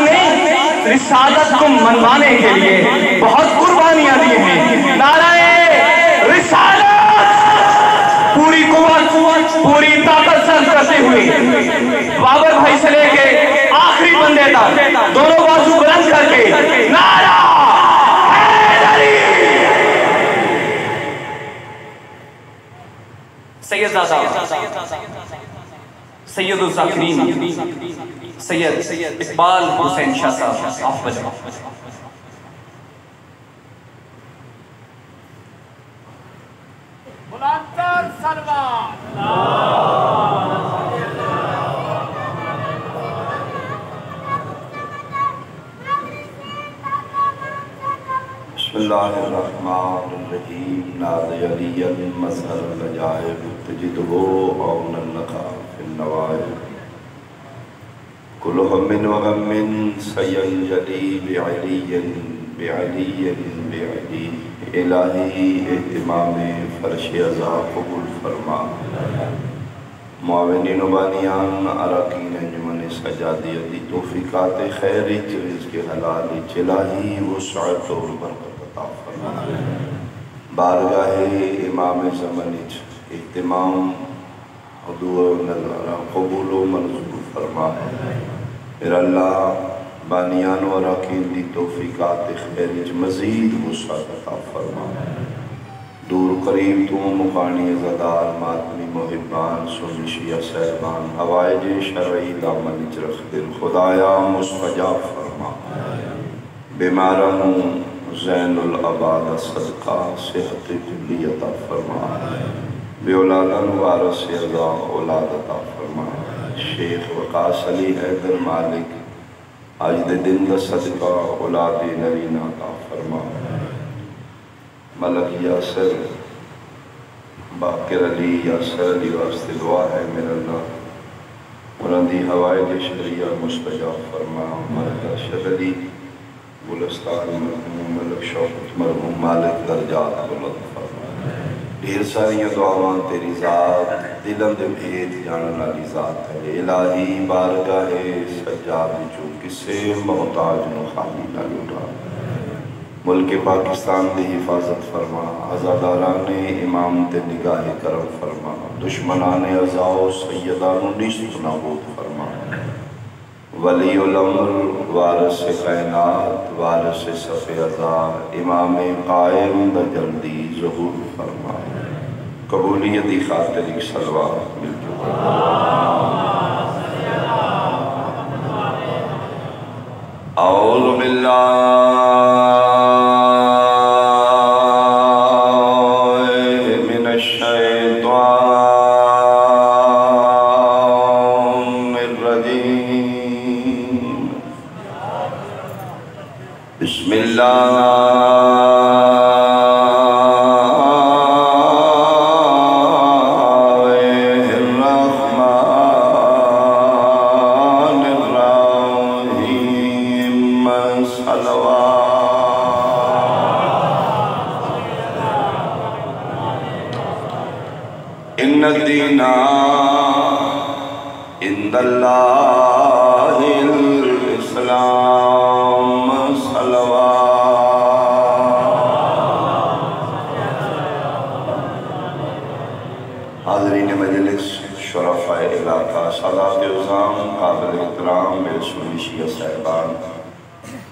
نے رسالت کو منوانے کے لیے بہت قربانیاں دی ہیں۔ نعرہ رسالت پوری قوت پوری طاقت سے کرتے ہوئے بابر بھائی سے لے کے آخری بندے تک دونوں بازو بلند کر کے نعرہ حیدری۔ سید زادہ سید الذاکرین سید اقبال حسین شاہ صاحب آپ بجائیں۔ بلندتر سلمان بسم اللہ الرحمن الرحیم نادی علی المظہر العجائب تجدہ عون النقا فی النوائب کل ہم و غم سینجلی بعلی بعلی بعلی الہی اہتمام فرش عزا قبول فرما معاونین و بانیان اراکین انجمن سجادیتی توفیقات خیری رزق حلالی الہی وسعت و برکت عطا فرما بارگاہ امام زمانیت اہتمام دعا و نظارہ قبول و منظور فرما میرا اللہ بانیان و اراکین دی توفیقات خیری مزید وسعت عطا فرما دور قریب تو مقانی عزدار ماتمی محبان سنشیہ صاحبان حوائج شرعی دامن اجرخ دل خدایا مستجاب فرما بیماران زین العباد صدقہ صحت کلی عطا فرما بے اولادان وارث ارضا اولاد عطا فرما شیخ وقاص علی حیدر مالک آج دن دا صدقہ اولاد نرین عطا فرما ملک یاسر باقر علی یاسر علی واسطے دعا ہے میرا اللہ انہوں دی حوائج شریعہ مستجاب فرما ملک ارشد علی گلستان مرحوم ملک شوقت مرحوم مالک درجات بلند فرما ڈھیر ساریاں دعاواں تیری ذات دلند بھید جانن والی ذات ہے الہی بارگاہ سجاد جو کسے محتاج نو خالی نہ لوٹا ملک پاکستان دی حفاظت فرما عزاداران امام تے نگاہ کرم فرما دشمنان عزاؤ سیدان نیست نابود فرما ولی الامر وارث کائنات وارث صف عزا امام قائم دا جلدی ظہور فرما قبولیتی خاطر صلوات ملکو اعوذ باللہ بسم اللہ الرحمن الرحیم صلوات ان الدین عند اللہ الاسلام حاضرین مجلس شرفاء علاقہ سادات عظام قابل احترام میرے سنشیہ صاحبان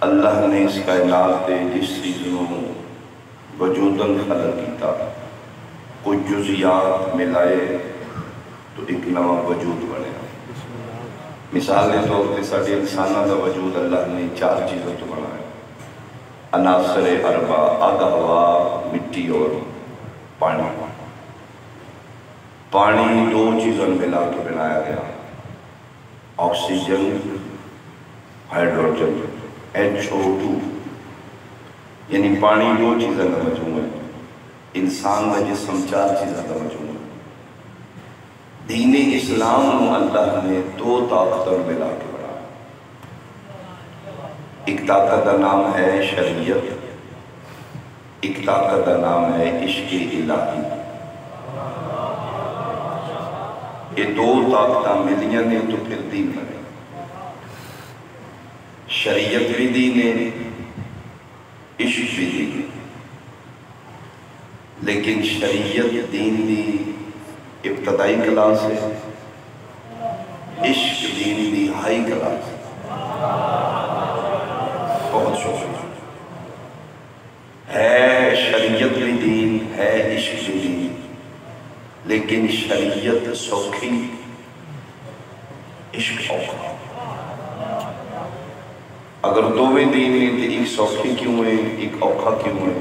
اللہ نے اس کائنات تے جس چیزوں وجوداً خلق کیتا کچھ جزیات ملائے تو ایک نواں وجود بنے مثال کے طور پہ ساڑھے انسانہ دا وجود اللہ نے 4 چیزوں تو بنایا عناصر اربع آگ ہوا مٹی اور پانی پانی 2 چیزوں ملا کے بنایا گیا آکسیجن ہائیڈروجن H2 یعنی پانی 2 چیزوں کا مجموعہ ہے انسان کا جسم 4 چیزوں کا مجموعہ ہے دین اسلام اللہ نے 2 طاقتوں ملا کے بنا ایک طاقت کا نام ہے شریعت ایک طاقت کا نام ہے عشق الہی یہ 2 طاقتیں ملیاں نے تو پھر دین بنے شریعت بھی دین ہے، عشق بھی دین ہے، لیکن شریعت دین دی ابتدائی کلاس ہے، عشق دین دی ہائی کلاس ہے۔ بہت شکریہ۔ ہے شریعت بھی دین، ہے عشق بھی دین، لیکن شریعت سوکھی، عشق اوکھا۔ اگر دوویں دین نہیں تو ایک سوکھی کیوں ہے، ایک اوکھا کیوں ہے؟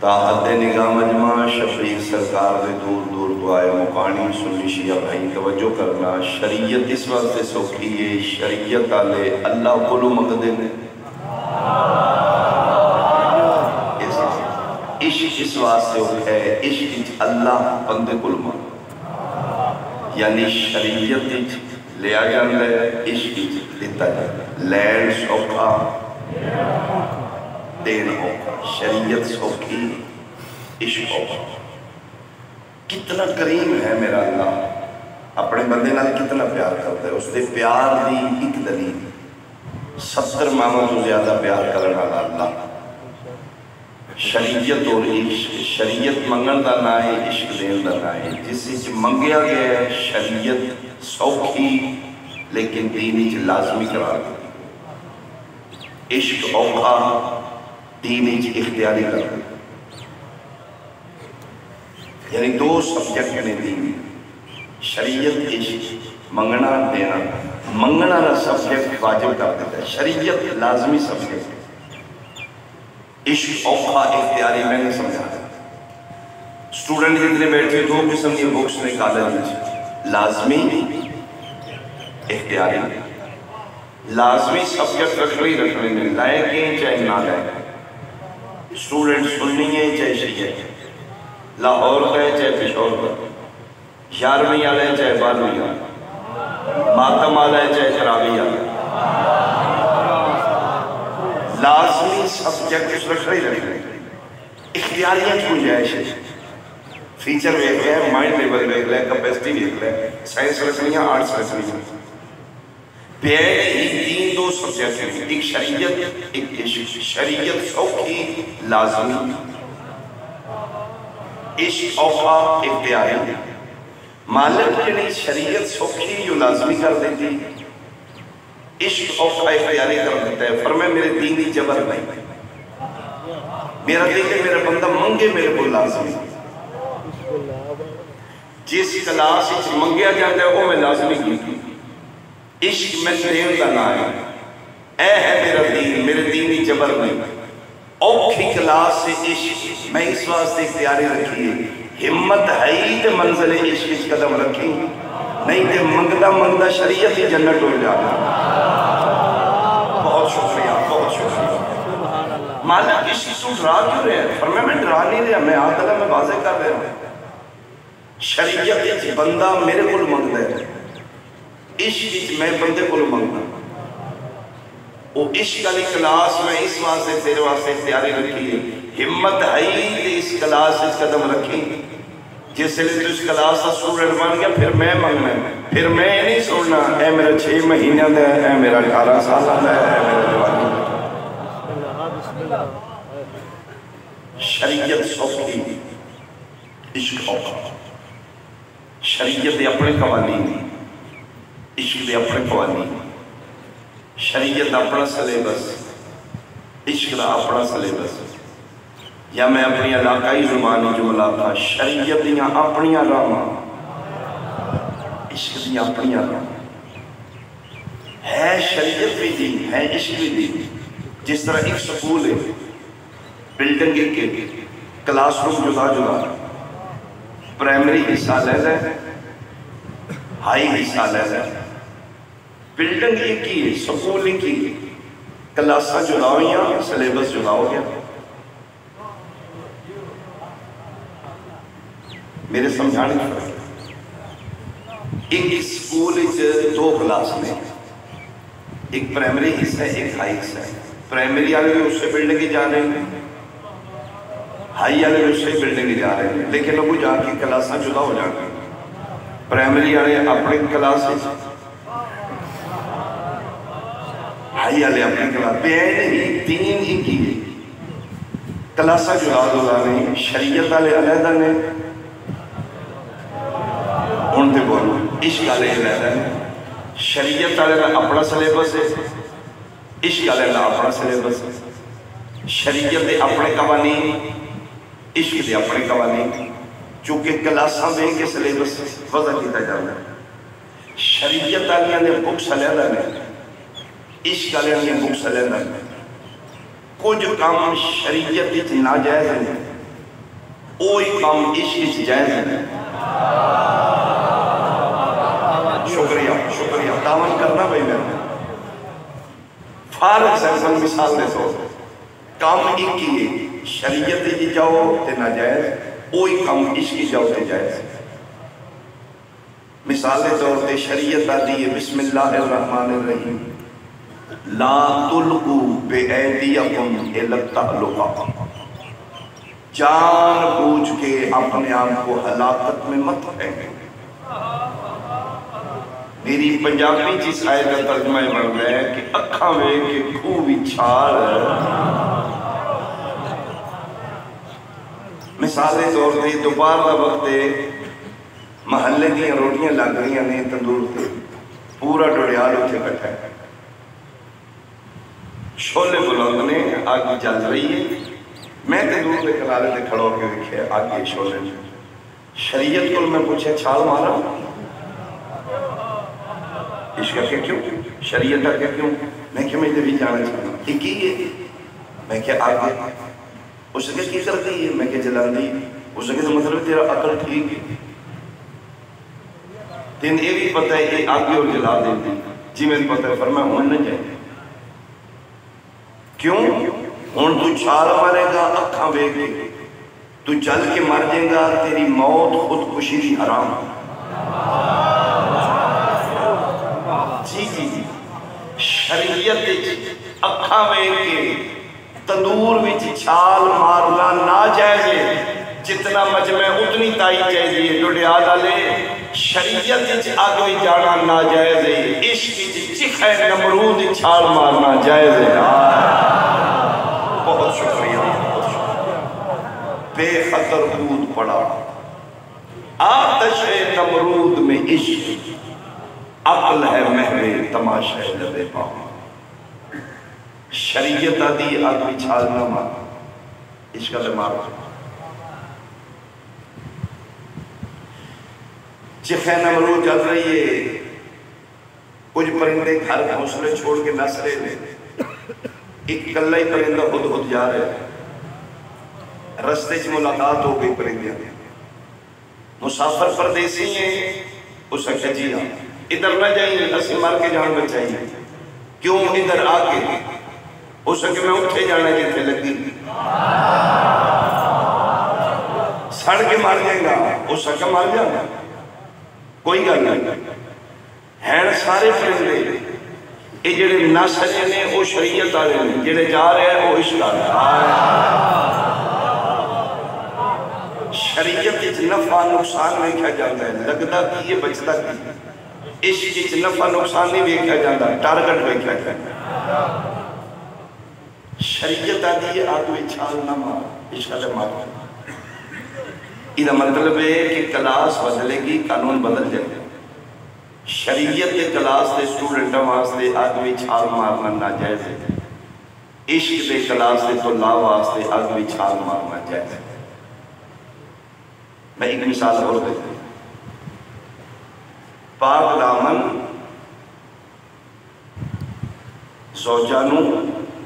تا حد نگاہ مجمع شفیق سرکار دے دور دور دعائے مقانی سنی شیعہ بھائی توجہ کرنا، شریعت اس واسطے سوکھی ہے، شریعت آلے اللہ کلو مقدے نے، عشق اس واسطے ہے، عشق اللہ بندے کلو مقدے، یعنی شریعت لیا جاندہ ہے، عشق دیتا جاندہ ہے، لین سوکھا دین ہوگا، شریعت سوکھی عشق ہوگا۔ کتنا کریم ہے میرا اللہ، اپنے بندے نال کتنا پیار کرتا ہے، اس دے پیار دی ایک دلیل 70 ماما تو زیادہ پیار کرنا اللہ۔ شریعت اور عشق، شریعت منگن دا نہ ہے، عشق دین دا نہ ہے، جس سے منگیا گیا ہے شریعت سوکھی لیکن دینی لازمی قرار دی، عشق اوکھا دینی اختیاری کرنا، یعنی دو سبجیکٹ نے دین، شریعت عشق، منگنا دینا، منگنا نہ سبجیکٹ واجب کر دیتا ہے، شریعت لازمی سبجیکٹ، عشق اوکھا اختیاری۔ میں نے سمجھا اسٹوڈنٹ جتنے بیٹھے دو قسم کی بکس نے کالج، لازمی اختیاری۔ لازمی سبجیکٹ رکھنے میں لائے گئے چاہے نہ لائے، اسٹوڈنٹ سننی ہے چاہے شیعہ، لاہور کا ہے چاہے پشور کا، 11ویں والا ہے چاہے 12ویں والا، ماتم والا ہے چاہے تراویح والا، لازمی سبجیکٹ رکھنے اختیاریت گنجائش ہے، فیچر ویک لے، مائنڈ لیول ویک لے، کیپیسٹی ویک لے، سائنس رکھنی ہے، آرٹس رکھنی ہے۔ پہلے دین دو سبجیکٹ ہیں، ایک شریعت ایک عشق، شریعت سوکھی لازمی، عشق اوکھا اختیاری۔ مالک نے شریعت سوکھی جو لازمی کر دیتی، عشق اوکھا اختیاری کر دیتا ہے۔ فرمائے میرے دینی جبر نہیں، میرا دل ہے میرا بندہ منگے میرے کو لازمی، جس کلاس اس منگیا جاتا ہے وہ میں لازمی کی، عشق میں دین کا نہ ہے، اے ہے میرا دین، میرے دینی جبر نہیں، اوکھی کلاس سے عشق میں اس واسطے اختیاری رکھی ہے، ہمت ہے تے منزل عشق اس قدم رکھی، نہیں تے منگدہ شریعت ہی جنت ہو جانا۔ بہت شکریہ، بہت شکریہ۔ مالک عشق تو ڈرا کیوں رہے ہیں؟ فرمایا میں ڈرا نہیں رہا، میں عادلہ میں واضح کر رہا ہوں، شریعت بندہ میرے کو منگتا ہے، عشق میں بندے کو منگنا، وہ عشق علی کلاس میں اس واسطے تیرے واسطے اختیاری رکھی ہے، ہمت ہے اس کلاس اس قدم رکھی، جس سے تو اس کلاس کا سورٹ بن گیا، پھر میں منگنا ہے، پھر میں نہیں سننا اے میرا 6 مہینہ دے، اے میرا 18 سال دے، اے میرا جوانی۔ شریعت سوکھی، عشق اوکھا، شریعت دے اپنے قوانین، عشق دے اپنے قوانین، شریعت اپنا سلیبس، عشق دا اپنا سلیبس، یا میں اپنی علاقائی زبانی جملہ تھا، شریعت دیاں اپنیاں راما، عشق دیاں اپنیاں راما، ہے شریعت بھی دین، ہے عشق بھی دین۔ جس طرح ایک سکول ہے، بلڈنگ کے کلاس روم جدا جدا، پرائمری حصہ لے ہے، ہائی حصہ لے ہے، بلڈنگ ایک ہی ہے، سکول ایک ہی ہے، کلاساں جدا ہوئیاں، سلیبس جدا ہو گیا۔ میرے سمجھانے کی فرق، ایک سکول 2 کلاس میں، ایک پرائمری حصہ ہے، ایک ہائی حصہ ہے، پرائمری والے بھی اس سے بلڈنگ جا رہے ہیں، ہائی والے بھی اس سے بلڈنگ جا رہے ہیں، لیکن لوگوں جا کے کلاساں جدا ہو جاتے ہیں، پرائمری والے اپنے کلاس پڑھائی والے اپنی کلاس پہ نہیں، دین ہی کی ہے کلاسا جڑا دو نہیں، شریعت والے علیحدہ نے، ہوں تو بولو عشق والے علیحدہ نے، شریعت والے کا اپنا سلیبس ہے، عشق والے کا اپنا سلیبس ہے، شریعت دے اپنے قوانین، عشق دے اپنے قوانین، چونکہ کلاساں دے کے سلیبس وضع کیتا جاتا ہے۔ شریعت والیاں نے بکس علیحدہ نے، عشق والیاں نے بکس علیحدہ نے، کچھ کام شریعت وچ ناجائز ہیں، وہی کام عشق وچ جائز ہیں۔ شکریہ شکریہ تعاون کرنا بھائی میں فارغ سیمپل مثال دے تو کام ایک ہی ہے، شریعت کی جاؤ تے ناجائز، وہی کام عشق کی جاؤ تے جائز۔ مثال دے طور تے شریعت آتی ہے بسم اللہ الرحمن الرحیم لا تلقوا بأیدیکم الی التہلکہ، جان بوجھ کے اپنے آپ کو ہلاکت میں مت پھینکیں۔ میری پنجابی جس آیت کا ترجمہ بن رہا ہے کہ اکھاں میں کہ کھو بھی چھال، مثال دے طور تے دوپہر دا وقت محلے دی روٹیاں لگ رہی ہیں تندور تے، پورا ڈوڑیال اتھے بیٹھا ہے، شولے بلند نے، آگ جل رہی ہے، میں تندور دے کنارے تے کھڑا ہو کے دیکھے آگ شولے، شریعت کو میں پوچھے چھال مارا، عشق کے کیوں، شریعت کے کیوں، میں کہ مجھے بھی جانا چاہتا ہوں ایک ہی ہے، میں کہ آگے اس کے کی کرتی ہے، میں کہ جلال دی، اس کے تو مطلب تیرا عقل ٹھیک ہے، تین یہ بھی پتہ ہے کہ آگے اور جلا دیتی جی میں پتہ ہے فرمایا ہون نہ جائے، کیوں ہون تو چھال مارے گا اکھاں بے کے، تو جل کے مر جائے گا، تیری موت خودکشی بھی حرام ہے۔ جی جی جی شریعت اکھاں میں کے تندور وچ چھال مارنا ناجائز ہے، جتنا مجمع اتنی تائی چاہیے، ڈوڈیال والے شریعت وچ آگ وچ جانا ناجائز ہے، عشق وچ چکھے نمرود چھال مارنا جائز ہے۔ بہت شکریہ بے خطر کود پڑا، آتش نمرود میں عشق، عقل ہے محو تماشا لب پاؤں، شریعت آدھی آگ بھی چھال نہ مار، عشق لے مارو، چخے نمرود چل رہی ہے، کچھ پرندے گھر گھونسلے چھوڑ کے نس رہے ہیں، ایک کلہ ہی پرندہ خود جا رہے ہیں، رستے سے ملاقات ہو گئی پرندے، مسافر پردیسی ہیں، اس کا جی ہاں ادھر نہ جائیں اسی مار کے جان بچائیں، کیوں ادھر آگے ہو سکے میں اٹھے جانا جیتے لگی، سڑ کے مار جائیں گا ہو سکے مار جانا، کوئی گل نہیں ہیں سارے پرندے، یہ جڑے نہ سجے نے وہ شریعت آلے نے، جڑے جا رہے ہیں وہ عشق آلے شریعت کی نفع نقصان میں کیا جاتا ہے، لگتا کی یہ بچتا کی، عشق کی نفع نقصان نہیں دیکھا جاتا، ٹارگٹ دیکھا جاتا، شریعت آدھی ہے آدھوی چھال نہ مار، عشق لے مار، یہ مطلب ہے کہ کلاس بدلے گی، قانون بدل جائے، شریعت کے کلاس دے سٹوڈنٹوں واسطے آدھوی چھال مارنا ناجائز ہے، عشق دے کلاس دے طلاب واسطے آدھوی چھال مارنا جائز ہے۔ میں ایک مثال اور دیتا ہوں، پاک دامن زوجانوں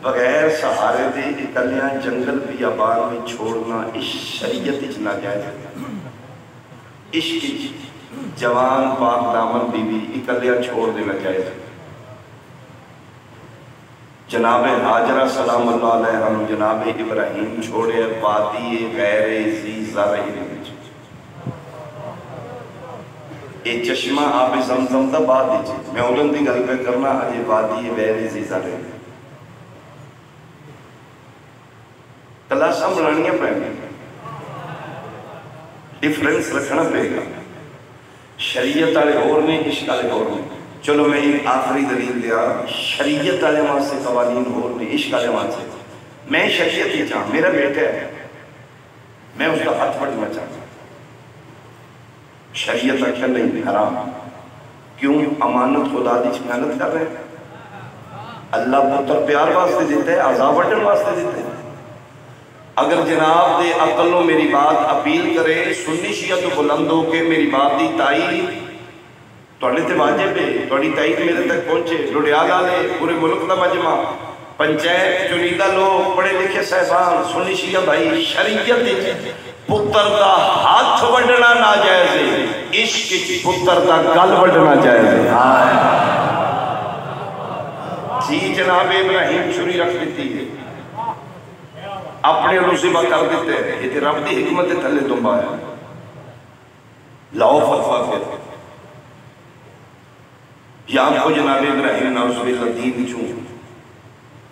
بغیر سہارے دے اکلیاں جنگل بیابان میں چھوڑنا اس شریعت اچ ناجائز ہے، عشق جوان پاک دامن بی بی اکلیاں چھوڑ دینا جائز ہے۔ جناب حاجرہ سلام اللہ علیہ ہم جناب ابراہیم چھوڑے وادی غیر ذی زرعین، یہ چشمہ آپ زمزم دا بات دیجئے، میں اولن دی گل پہ کرنا آجے وادی غیر ذی زرعین، کلاساں بلانیاں پہنے ڈیفرنس رکھنا پڑے گا، شریعت والے اور میں عشق والے اور میں، چلو میں ایک آخری دلیل دیا، شریعت والے واسطے قوانین ہو نہیں، عشق والے واسطے میں شریعت ہی چاہوں، میرا بیٹا ہے، میں اس کا ہاتھ پڑھنا چاہتا ہوں، شریعت اچھا نہیں حرام، کیوں؟ امانت خدا دی محنت کر رہے ہیں، اللہ پتر پیار واسطے دیتا ہے، عذاب وٹن واسطے دیتا ہے۔ اگر جناب دے عقلوں میری بات اپیل کرے، سنی شیعہ تو بلند ہو کے میری بات دی تائید توڑے تے واجب ہے، توڑی تائید میرے تک پہنچے، لڑیال آلے پورے ملک دا مجمع، پنچایت چنیدہ لوگ، پڑھے لکھے صاحبان، سنی شیعہ بھائی، شریعت دی پتر دا ہاتھ وڈنا ناجائز ہے، عشق کی پتر دا گل وڈنا جائز ہے۔ جی جناب ابراہیم چھری رکھ دیتی ہے، اپنے رسیبہ کر دیتے ہیں، یہ رب دی حکمت تھلے تم بایا لاؤ فتوہ پھر یا آپ کو جناب ابراہیم ناؤز باللہ دین چون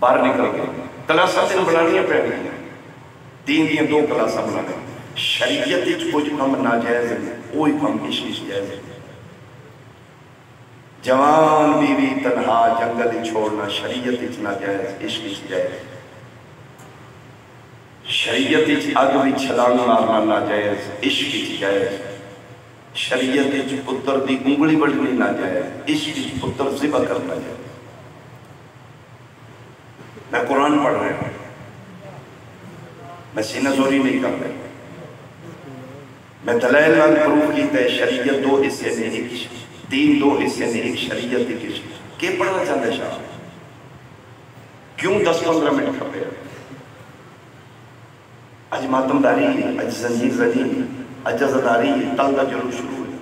باہر نکل گئے، کلاسہ تین بنانیاں پہ گئی ہیں، دین دیاں دو کلاسہ بنانے، شریعت اچھ کچھ کم ناجائز ہے، کوئی کم عشق جائز ہے، جوان بیوی تنہا جنگل چھوڑنا شریعت اچھ ناجائز، عشق جائز، شریعت اچھ اگ بھی چھلانگ مارنا ناجائز، عشق جائز، شریعت اچھ پتر دی انگلی بڑھنی ناجائز، عشق اچھ پتر ذبح کرنا جائز۔ میں قرآن پڑھ رہا ہوں، میں سینہ زوری نہیں کر رہا، میں دلائل نال پروف کیتا ہے شریعت دو حصے نے، ایک دین دو حصے نے، ایک شریعت ایک عشق۔ کہ پڑھنا چاہتا ہے شاہ؟ کیوں 10-15 منٹ کھپے ہیں؟ اج ماتم داری ہے، اج زنجیر زنی ہے، اج عزداری ہے، تل دا جلو شروع ہے،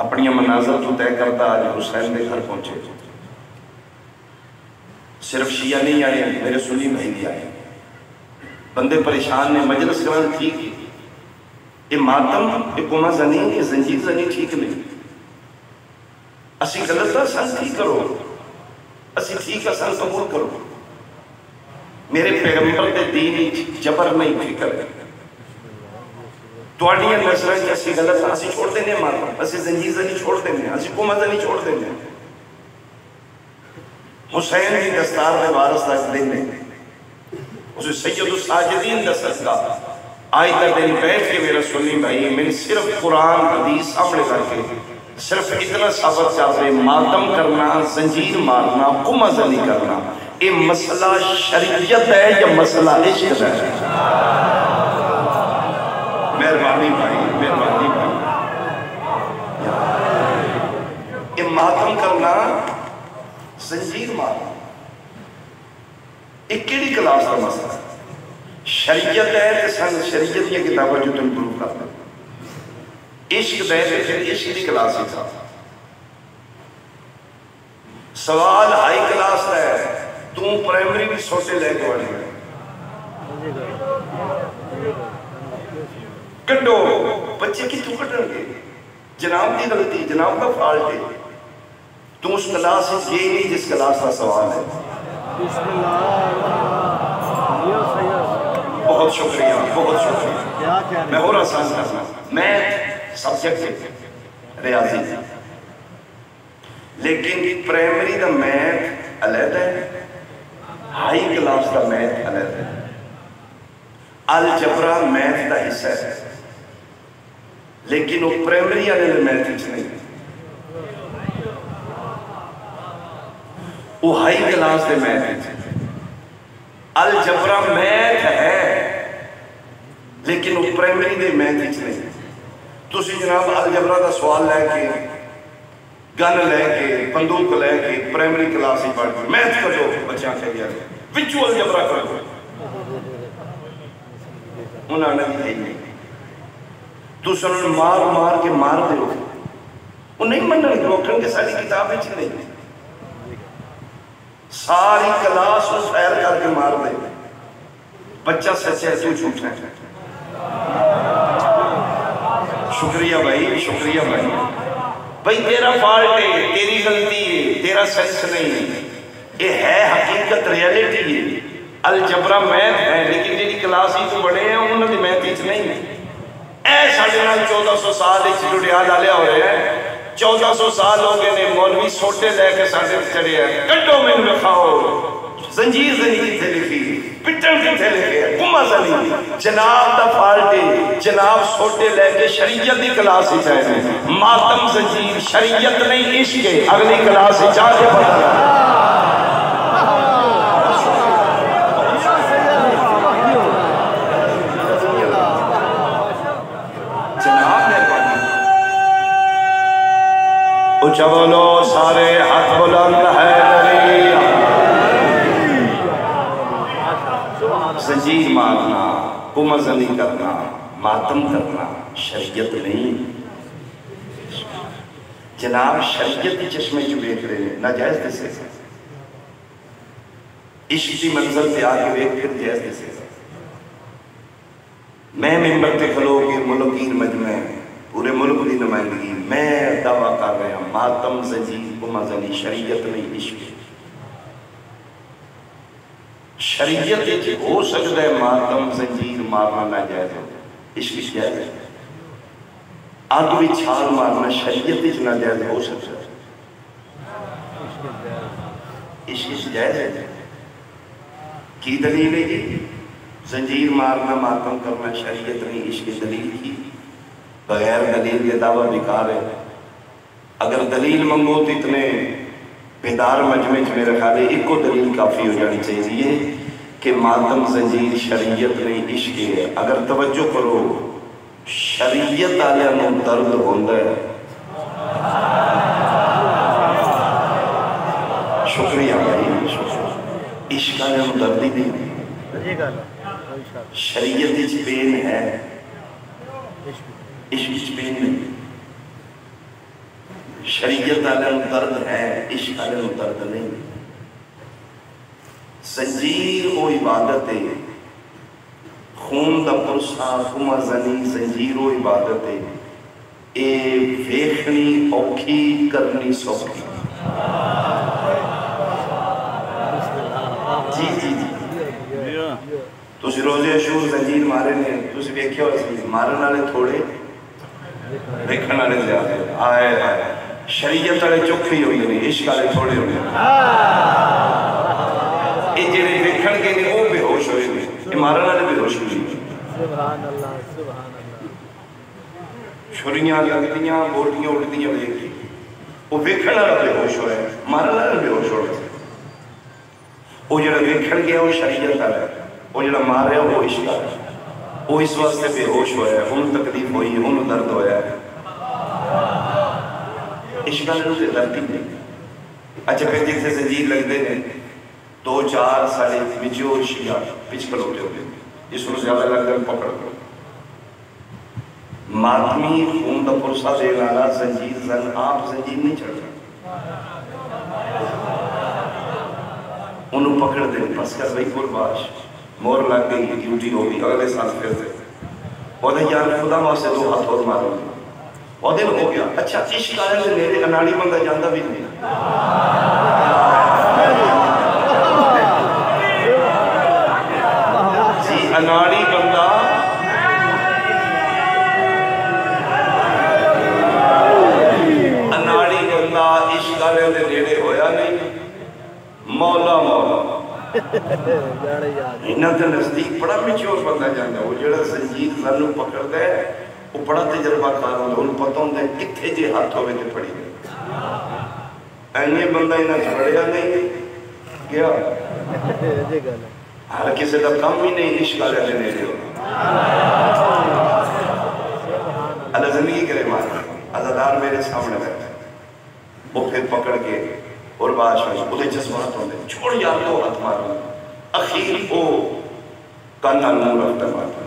اپنی مناظر تو طے کرتا آج حسین دے گھر پہنچے، صرف شیعہ نہیں آئے، میرے سنی بھائی بھی آئے، بندے پریشان نے، مجلس کرنا ٹھیک ہے، یہ ماتم یہ قومہ زنی یہ زنجیر زنی ٹھیک نہیں، اسی غلط ہے سن ٹھیک کرو، اسی ٹھیک ہے سن قبول کرو، میرے پیغمبر دے دینی جبر نہیں فکر ہے، توڑیاں نظریں کہ اسی غلط ہے، اسی چھوڑ دینے ماتم، اسی زنجیر زنی چھوڑ دینے، اسی قومہ زنی چھوڑ دینے، حسین کی دستار میں وارث رکھ دینے، اسے سید الساجدین دستر کا آج کا دن بیٹھ کے میرا سنی بھائی، میں نے صرف قرآن حدیث سامنے کر کے صرف اتنا ثابت چاہتے ماتم کرنا، زنجیر مارنا، قمہ زنی کرنا، یہ مسئلہ شریعت ہے یا مسئلہ عشق ہے؟ مہربانی بھائی، مہربانی بھائی، یہ ماتم کرنا، زنجیر مارنا، ایک کیڑی کلاس کا مسئلہ ہے؟ شریعت ہے کہ سن شریعت یہ کتابہ جو تم پروف کرتا عشق دے تو پھر عشق کی کلاس ہی تھا، سوال ہائی کلاس ہے، تم پرائمری بھی سوٹے لے کے والی ہے، کٹو بچے کی تو کٹن گے، جناب دی غلطی، جناب کا فالٹ ہے، تم اس کلاس سے یہ نہیں جس کلاس کا سوال ہے۔ بسم اللہ، بہت شکریہ، بہت شکریہ، میں اور آسان کرنا، میں سبجیکٹ ریاضی لیکن پرائمری دا میتھ علیحدہ ہے، ہائی کلاس دا میتھ علیحدہ ہے، الجبرا میتھ دا حصہ ہے لیکن وہ پرائمری والے میتھ وچ نہیں، وہ ہائی کلاس دے میتھ، الجبرا میتھ ہے لیکن وہ پرائمری دے میتھ وچ نہیں۔ تسی جناب الجبرا دا سوال لے کے، گن لے کے، بندوق لے کے پرائمری کلاس ہی پڑھ کے میتھ کرو، بچہ کہہ دیا وچو الجبرا کرو، انہوں نے نہیں، تو سنوں مار مار کے مار دے ہو، وہ نہیں منن روکن کے ساری کتاب وچ نہیں، ساری کلاس اس خیر کر کے مار دے، بچہ سچے تو جھوٹا ہے۔ شکریہ بھائی، شکریہ بھائی، بھائی تیرا فالٹ ہے، تیری غلطی ہے، تیرا سینس نہیں ہے، یہ ہے حقیقت، ریالٹی ہے، الجبرا میتھ ہے لیکن جیڑی کلاس ہی تو بڑے ہیں انہوں نے میتھ ہی نہیں ہے۔ اے ساڑھے نال 1400 سال ایک جڑیا ڈالیا ہو رہے ہیں، 1400 سال ہو گئے نے مولوی سوٹے لے کے ساڈے چڑھے ہیں کڈو مینوں لکھاؤ زنجیر کتھے لکھی پٹن کتھے لکھے کما زنی جناب دا فالٹی جناب سوٹے لے کے شریعت دی کلاس ہی چاہے ماتم زنجیر شریعت نہیں عشق ہے اگلی کلاس ہی چاہے پڑھا اچھا بولو سارے ہاتھ بلند ہے زنجیر مارنا کمزنی کرنا ماتم کرنا شریعت نہیں جناب شریعت کی چشمے جو دیکھ رہے ہیں ناجائز دسے عشق کی منزل پہ آگے دیکھ پھر جائز دسے میں ممبر تے کھلو کے ملکین مجمع پورے ملک کی نمائندگی میں دعویٰ کر رہے ہیں ماتم زنجیر کمزنی شریعت نہیں عشق شریعت ہو سکتا ہے ماتم زنجیر مارنا ناجائز ہو عشق جائز ہے آگ بھی چھال مارنا شریعت ناجائز ہو سکتا ہے عشق جائز ہے کی دلیل ہے یہ زنجیر مارنا ماتم کرنا شریعت نہیں عشق دلیل کی بغیر دلیل یہ دعویٰ بیکار ہے اگر دلیل منگو تو اتنے بیدار مجمع میرے خیال ہے ایک کو دلیل کافی ہو جانی چاہیے کہ ماتم زنجیر شریعت نہیں عشق ہے اگر توجہ کرو شریعت آلیاں نو درد ہوندہ ہے شکریہ بھائی عشق آلیاں نو درد ہی نہیں شریعت اچ پین ہے عشق اچ پین نہیں شریعت علیہ درد ہے عشق علیہ درد نہیں زنجیر و عبادت ہے خون دا پرسا خما زنی زنجیر و عبادت ہے اے ویکھنی اوکھی کرنی سوکھی جی جی جی تسی روزے اشور زنجیر مارے نے تسی ویکھیا ہو مارن والے تھوڑے ویکھن والے زیادہ آئے آئے شریعت والے چوکھی ہوئی نہیں عشق والے تھوڑے ہوئے یہ جڑے ویکھن کے نے وہ بے ہوش ہوئے یہ مارن والے بے ہوش ہوئے سبحان اللہ سبحان اللہ چھریاں لگدیاں بوٹیاں اڑدیاں دیکھی وہ ویکھن والا بے ہوش ہوئے مارن والے بے ہوش ہوئے وہ جڑا ویکھن گیا وہ شریعت والا وہ جڑا مار رہا وہ عشق والا وہ اس واسطے بے ہوش ہوئے ان تکلیف ہوئی ان درد ہویا ہے عشق والے سے درد ہی نہیں اچھا پھر جیسے زنجیر لگ دے ہیں 2-4 سالے ویڈیو شیعہ پچھکل ہوتے ہوتے جس کو زیادہ لگ دے پکڑ کرو ماتمی خون دا پرسا دے لالا زنجیر زن آپ زنجیر نہیں چڑھ رہا انہوں پکڑ دیں پس کر بھائی قرباش مور لگ گئی ڈیوٹی ہوگی اگلے سال پھر دے وہ دے یار خدا واسطے 2 ہاتھ اور ماروں گے وہ دن ہو گیا اچھا عشق آنے سے میرے اناڑی بندہ جاندہ بھی نہیں جی اناڑی بندہ عشق آنے سے نیڑے ہویا نہیں مولا مولا انہاں تے نزدیک بڑا میچور بندہ جاندہ وہ جڑا زنجیر زنو پکڑ دے وہ بڑا تجربہ کار ہوتا ہے انہوں پتہ ہوتا ہے کتھے جے ہاتھ ہوئے تھے پڑی گئے اینی بندہ انہاں چھڑیا نہیں گیا ہر کسی دا کم ہی نہیں عشق آلے لینے لے اللہ زندگی کرے مانا عزادار میرے سامنے بیٹھے وہ پھر پکڑ کے اور باش ہوئی انہیں جذبات ہوتے چھوڑ یا تو ہاتھ مارا اخیر کو کانا نور رکھتا مارا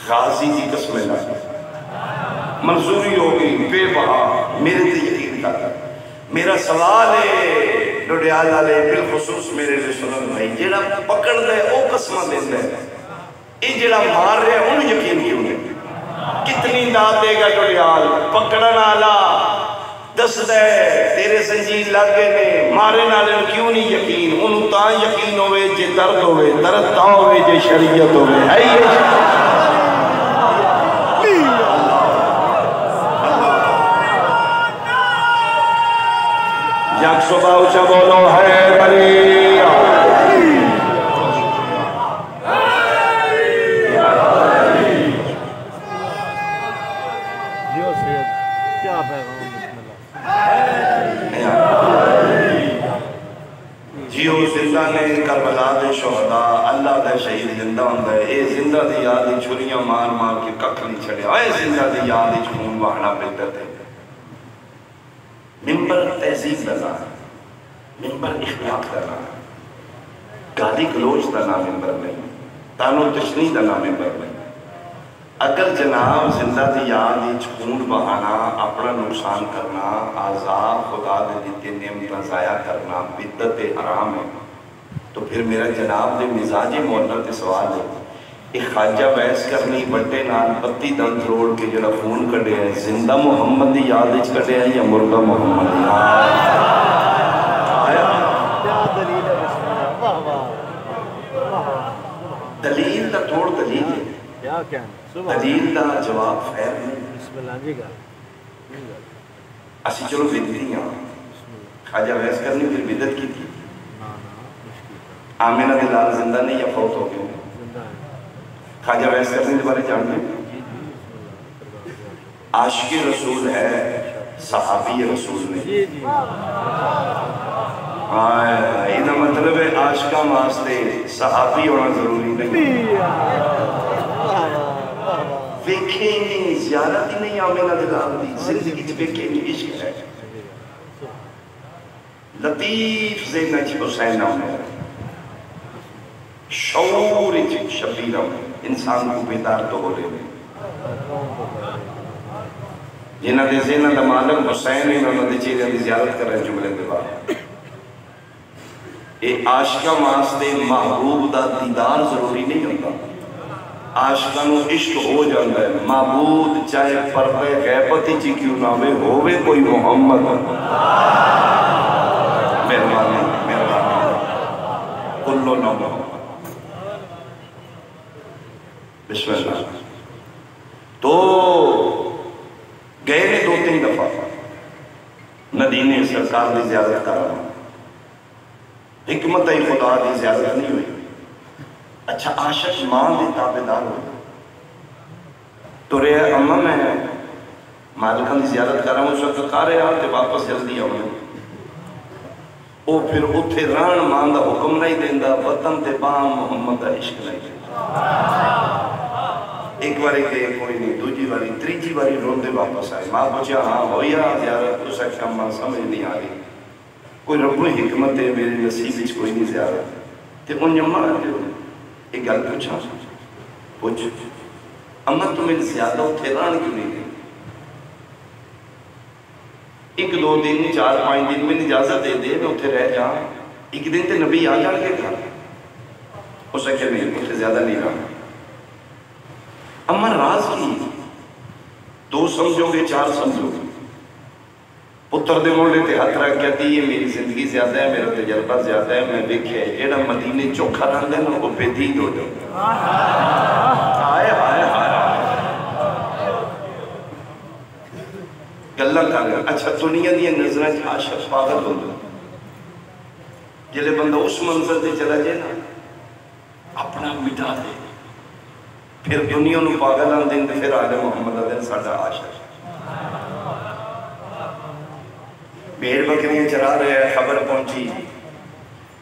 غازی کی قسم اللہ منظوری ہوگی بے بہا میرے تے یقین کرتا میرا سوال ہے ڈوڈیال والے بالخصوص میرے لئے سنن بھائی جیڑا پکڑ دے او قسمہ دیتا ہے یہ جیڑا مار رہے ہیں انہوں یقین کیوں نہیں کتنی داد دے گا ڈوڈیال پکڑن آلا دس دے تیرے زنجیر لگے نے مارے نالے کیوں نہیں یقین انہوں تاں یقین ہوئے جے درد ہوئے درد تاں ہوئے جے شریعت ہوئے ہے یہ صبح اچھا بولو حیدری جیو سید کیا پیغام بسم اللہ جیو زندہ نے کربلا دے شہداء اللہ دے شہید زندہ ہوں گئے اے زندہ دی یاد دی چھریاں مار مار کے ککھ نہیں چھڑے اے زندہ دی یاد دی خون بہنا بہتر دے ممبر تہذیب دنا ممبر اخلاق دنا گالی گلوچ دنا ممبر نہیں تانو تشنی دنا ممبر نہیں اگر جناب زندہ دی یاد دی خون بہانا اپنا نقصان کرنا عذاب خدا دے دیتے نعمتاں ضائع کرنا بدعت حرام ہے تو پھر میرا جناب دے مزاج مولا تے سوال ہے ایک خواجہ بحث کرنی بٹے نال پتی دند روڑ کے جڑا خون کڑے ہیں زندہ محمد دی یاد وچ کڑے ہیں یا مردہ محمد دی آیا کیا دلیل ہے بسم اللہ واہ واہ دلیل دا تھوڑ دلیل ہے کیا کہنا دلیل دا جواب خیر نہیں بسم اللہ جی گا اسی چلو بدتی ہیں خواجہ بحث کرنی پھر بدت کی تھی آمینہ دلال زندہ نہیں یا فوت ہو گئے خواجہ بحث کرنے کے بارے جانتے ہیں عاشق رسول ہے صحابی رسول نہیں یہ مطلب ہے عاشقہ واسطے صحابی ہونا ضروری نہیں ویکھیں نہیں زیارت ہی نہیں آمینہ دلال دی زندگی ویکھیں نہیں عشق ہے لطیف زینج حسین نام ہے شعور شبیرہ انسان کو بیدار تو ہو لے جنہ دے زینہ دا معلوم حسین انہوں نے چیزیں دی زیارت کر رہے ہیں جملے دے بعد اے عاشقہ واسطے محبوب دا دیدار ضروری نہیں ہوتا عاشقہ نو عشق ہو جاندہ ہے معبود چاہے پردے غیبتی چی کیوں نہ ہوئے کوئی محمد مہربانی کلو نو محمد بسم اللہ تو گئے نے 2-3 دفعہ مدینے سرکار دی زیارت کرانا حکمت خدا دی زیارت نہیں ہوئی اچھا عاشق ماں دی تابدار ہوئی تو رہے اممہ میں مالکان دی زیارت کر رہا ہوں اس وقت کارے آتے واپس جلدی آؤں او پھر اتھے ران ماں دا حکم نہیں دیندہ وطن تے بام محمد دا عشق نہیں دیندہ ایک باری کہ کوئی نہیں دوجی باری تریجی باری روندے واپس آئے ماں پوچھا ہاں ہویا زیارت اس ایک کم ماں سمجھ نہیں آ رہی کوئی رب حکمت ہے میرے نصیب اچ کوئی نہیں زیارت تے ان جمعہ آتے ہو ایک گل پوچھا پوچھ اماں تمہیں زیادہ اتھے ران کیوں نہیں دی 1-2 دن 4-5 دن میں اجازت دے دے میں اتھے رہ جاؤں ایک دن تے نبی آ جا کے تھا اسے کہ نہیں اتھے زیادہ نہیں رہا اماں راز کی 2 سمجھو گے 4 سمجھو گے پتر دے موڑے تے ہاتھ رکھ کہتی ہے میری زندگی زیادہ ہے میرا تجربہ زیادہ ہے میں دیکھے جیڑا مدینے چوکھا رہن دے نا وہ بے دید ہو جاؤ آئے آئے آئے گلہ کر گیا اچھا دنیا دیا نظرہ عاشق پاگل ہو گیا جلے بندہ اس منظر دے چلا جائے نا اپنا مٹا دے پھر دنیا نو پاگل آن دیں پھر آلے محمد دن ساڑھا عاشق بھیڑ بکریاں چرا رہے ہیں خبر پہنچی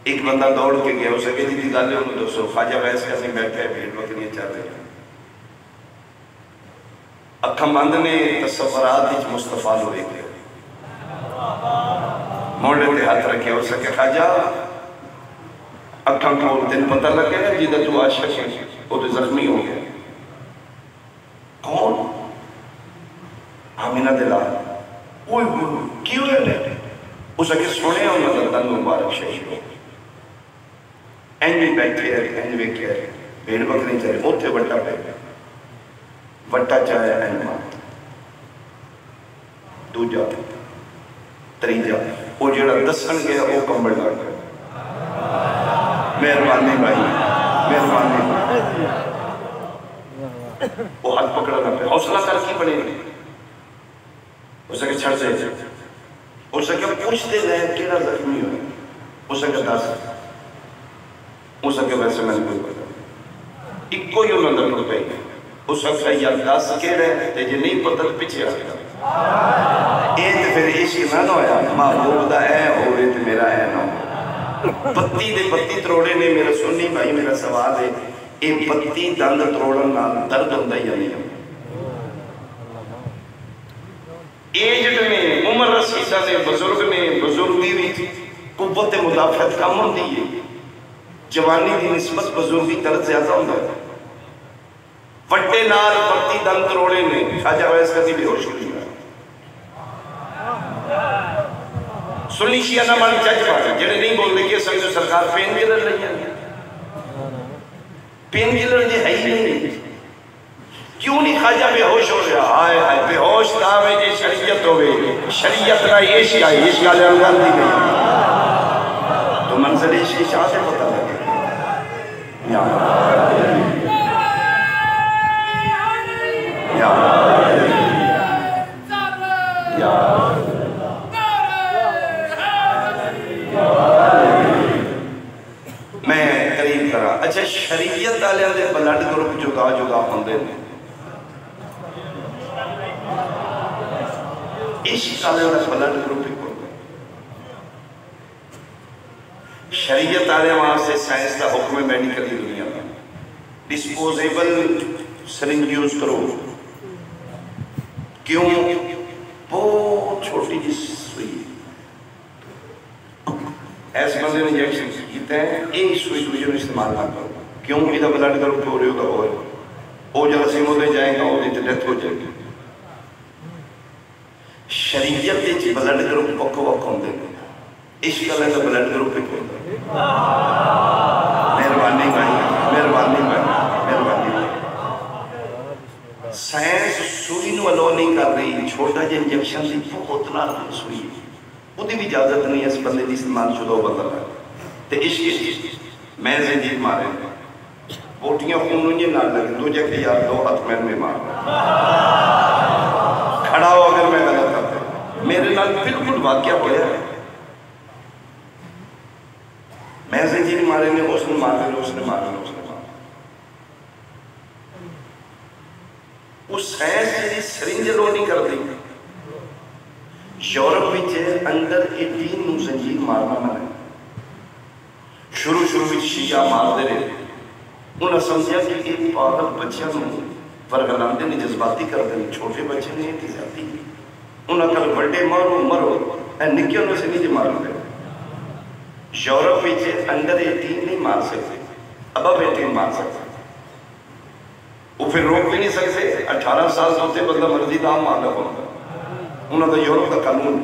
ایک بندہ دوڑ کے گیا اسے کہ جی گالے انہوں دوستو خواجہ بحث کرنے بیٹھے ہیں بھیڑ بکریاں چر رہے ہیں اکھم بند نے تصورات اچ مصطفیٰ لو ایک لے موڑے تے ہاتھ رکھے اسے کہ خواجہ اکھم کھول تین پتہ لگے گا جیدہ تو عاشق ہے وہ تو زخمی ہو گیا کون؟ آمینہ دلال اوہ کیوں ہے لے اسے کہ سونے ہوں مطلب دن مبارک شہید ہو اینوی بیٹھے ہے اینوی کہہ رہے بھیڑ بکری چاہے اوتھے بٹا پہ وٹا چاہے اینوی دو جا تری جا وہ جڑا دسن گیا وہ کمبل ڈال گیا مہربانی بھائی مہربانی وہ ہاتھ پکڑا نہ پہ حوصلہ کر کی بڑے اسے کہ چھڑ سے اس اس کے پوچھتے گئے کیڑا زخمی ہوئے، اس کے 10، اس کے ویسے میں نے کوئی پتا ایک کوئی انہوں نے ڈر پہ گئے، اس کے یار 10 کیڑے تے جی نہیں پتہ پیچھے آ گیا ایت پھر عشق نہ ہویا محبوب دا ہے ہوئے تے میرا ہے نہ پتی دے پتی تروڑے نے میرا سنی بھائی میرا سوال ہے اے پتی دند تروڑن نال درد ہوندہ یا نہیں ایجڈ میں عمر رسیدہ نے بزرگ نے بزرگی بھی قوت مدافعت کم ہوندی ہے جوانی دی نسبت بزرگی درد زیادہ ہوندہ ہے وٹے نال پتی دند تروڑے نے خواجہ ویس کا دی بے ہوش کی سنی شیعہ نہ مان جج بات جنہیں نہیں بول دے کہ سنگو سرکار پین کلر لئی ہے پین کلر جی ہے ہی نہیں کیوں نہیں خواجہ بے ہوش ہو رہا آئے آئے بے ہوش تاوے جی شریعت ہوئے شریعت نہ عشق آئی عشق آلے انگان دی گئی تو منظر عشق شاہ سے پتہ لگے یا میں قریب کرا اچھا شریعت آلیاں دے بلڈ گروپ جدا جدا ہوندے نے عشق آلیاں دے بلڈ گروپ ہی ہوندے شریعت آلیاں وہاں سے سائنس دا حکم میڈیکل کی دنیا میں ڈسپوزیبل سرنج یوز کرو کیوں بہت چھوٹی جس سوئی ایسے بندے نے انجیکشن کیتے ہیں ایک سوئی کو جو استعمال نہ کرو کیوں ادھا بلڈ گروپ ہو رہے ہوگا ہوئے وہ جرسیموں دے جائیں گا وہ دیتے ڈیتھ ہو جائے گی شریعت دے چی بلڈ گروپ پکو وقت ہوں دے عشق اللہ کا بلڈ گروپ پہ کھول دے مہربانی بھائی مہربانی بھائی مہربانی بھائی سائنس سوئی نو الو نہیں کر رہی چھوٹا جی انجیکشن دی بہت نارمل سوئی وہ دی بھی اجازت نہیں ہے اس بندے دی استعمال شدہ بدل رہا ہے تے عشق میں زندگی مارے بوٹیاں خونوں یہ نہ لگے دو جگہ یار دو ہاتھ میں مار کھڑا ہو اگر میں غلط کرتا میرے نال بالکل واقعہ ہویا ہے میں زندگی مارے نے اس نے مارے اس نے مارے اس نے مارے اس سائنس جی سرنج لو نہیں کر دی یورپ وچ انڈر 18 نو زنجیر مارنا منع شروع وچ شیعہ مار دے رہے انہاں سمجھا کہ ایک پاگل بچہ نو ورگلاندے نے جذباتی کر دے چھوٹے بچے نے ایک زیادتی انہاں کل بڑے مارو مرو اے نکیوں نے سے نہیں مار دے یورپ وچ انڈر 18 نہیں مار سکتے ابو 18 مار سکتے وہ پھر روک بھی نہیں سکتے 18 سال ہوتے بندہ مرضی دام مارنا ہوگا انہوں نے یورپ کا قانون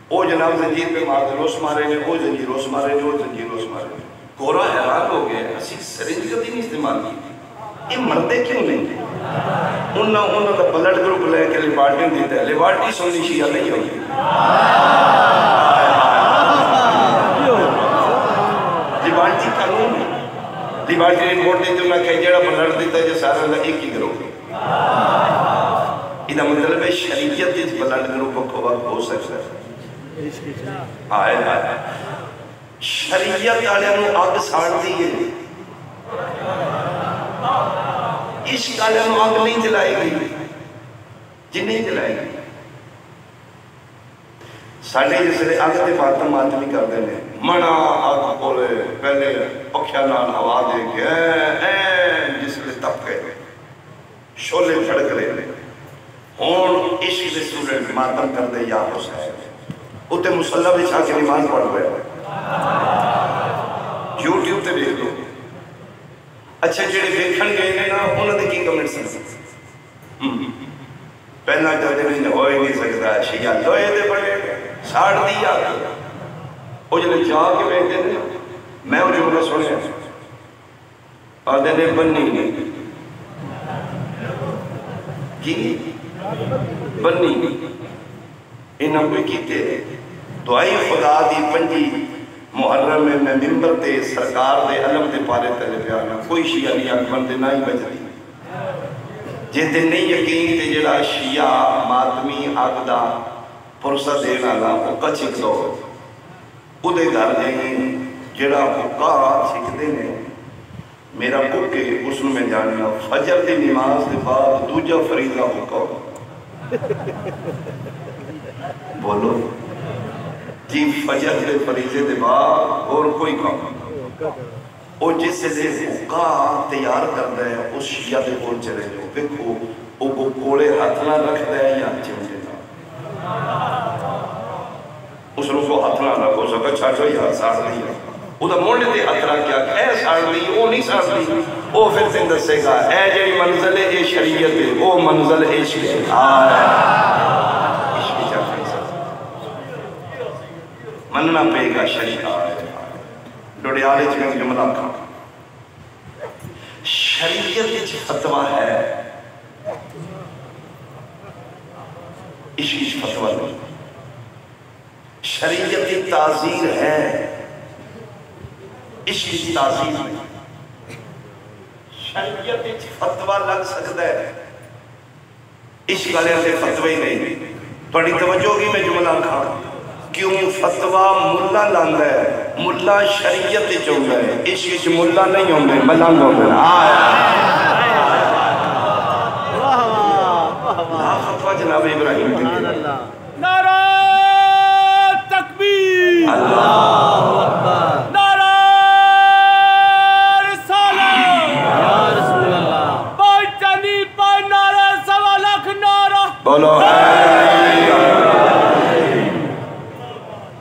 وہ جناب زنجیر پہ مار دے روس مارے نے وہ زنجیر روس مارے نے وہ زنجیر روس مارے نے گورا حیران ہو گیا اسی سرنج کبھی نہیں استعمال کی یہ مردے کیوں نہیں انہوں نے بلڈ گروپ لے کے لیبارٹی دیتا ہے لیبارٹی سنی شیعہ نہیں ہوئی لیبارٹی قانون ہے لیبارٹی رپورٹ دیتے انہوں نے کہا جیڑا بلڈ دیتا ہے جو سارا اللہ ایک ہی گروہ ادھا مطلب ہے شریعت اس بلڈ گروپ کو وقت ہو سکتا ہے آئے آئے شریعت آلے انہوں آگ ساڑ دیئے عشق آلے انہوں آگ نہیں جلائے گی جن نہیں جلائے گی ساڑھے جیسے آگ دے باتم آدمی کر دینے منا آگ بولے پہلے پکھیا نال ہوا دے کے جس لئے تب گئے شولے پھڑک رہے اور عشق دے سورٹ ماتم کر دے یا حسین اتے مسلح بچھا کے نماز پڑھ رہے یوٹیوب تے دیکھ لو اچھا جڑے دیکھن گئے ہیں نا انہوں نے کی کمنٹ سکتے پہلا جڑے نہیں ہوئے نہیں سکتا شیعہ دوئے دے پڑے ساڑھ دیا وہ جڑے جا کے بیٹھتے ہیں میں انہیں انہوں سنے آدھے نے بنی نہیں کی بنی انہوں کوئی کیتے دعائی خدا دی پنجی محرم میں ممبر تے سرکار دے علم دے پارے تلے پیانا کوئی شیعہ نہیں آگ بندے نہ ہی بجدی جہتے نہیں یقین تے جڑا شیعہ ماتمی آگ دا پرسہ دینا لا حقہ چھک دو ادھے گھر جائیں جڑا حقہ چھک دینے میرا ککے اس میں جاننا فجر دی نماز دے بعد دوجہ فریضہ حقہ بولو جی فجر دے فریضے دے بعد اور کوئی کام اور جس سے حقہ تیار کرتا ہے اس شیعہ دے بول چلے جو دیکھو وہ کوڑے ہاتھ نہ رکھتا ہے یا چمٹے نہ اس روح کو ہاتھ نہ رکھو سکا چھاڑو یا ساڑ دی وہ دا موڑے دے ہاتھ رکھ کیا اے ساڑ دی وہ نہیں ساڑ دی وہ پھر سے دسے گا اے جڑی منزل اے شریعت ہے وہ منزل عشق ہے عشق جا فیصل مننا پے گا شریعت ڈوڑیالے چکے جملہ کھا شریعت فتوہ ہے عشق فتوہ نہیں شریعت تعزیر ہے عشق تعزیر نہیں شریعت فتوہ لگ سکتا ہے عشق والے سے فتوہ ہی نہیں بڑی توجہ ہوگی میں جملہ کھا کیوں فتوہ ملا لاندہ ہے ملا شریعت چاہتا ہے عشق ملا نہیں ہوں گے ملانگ ہوں گے لا فتوہ جناب ابراہیم نعرہ تکبیر اللہ اکبر نعرہ رسالت یا رسول اللہ پائی چنی پائی نعرہ سوا لاکھ نعرہ بولو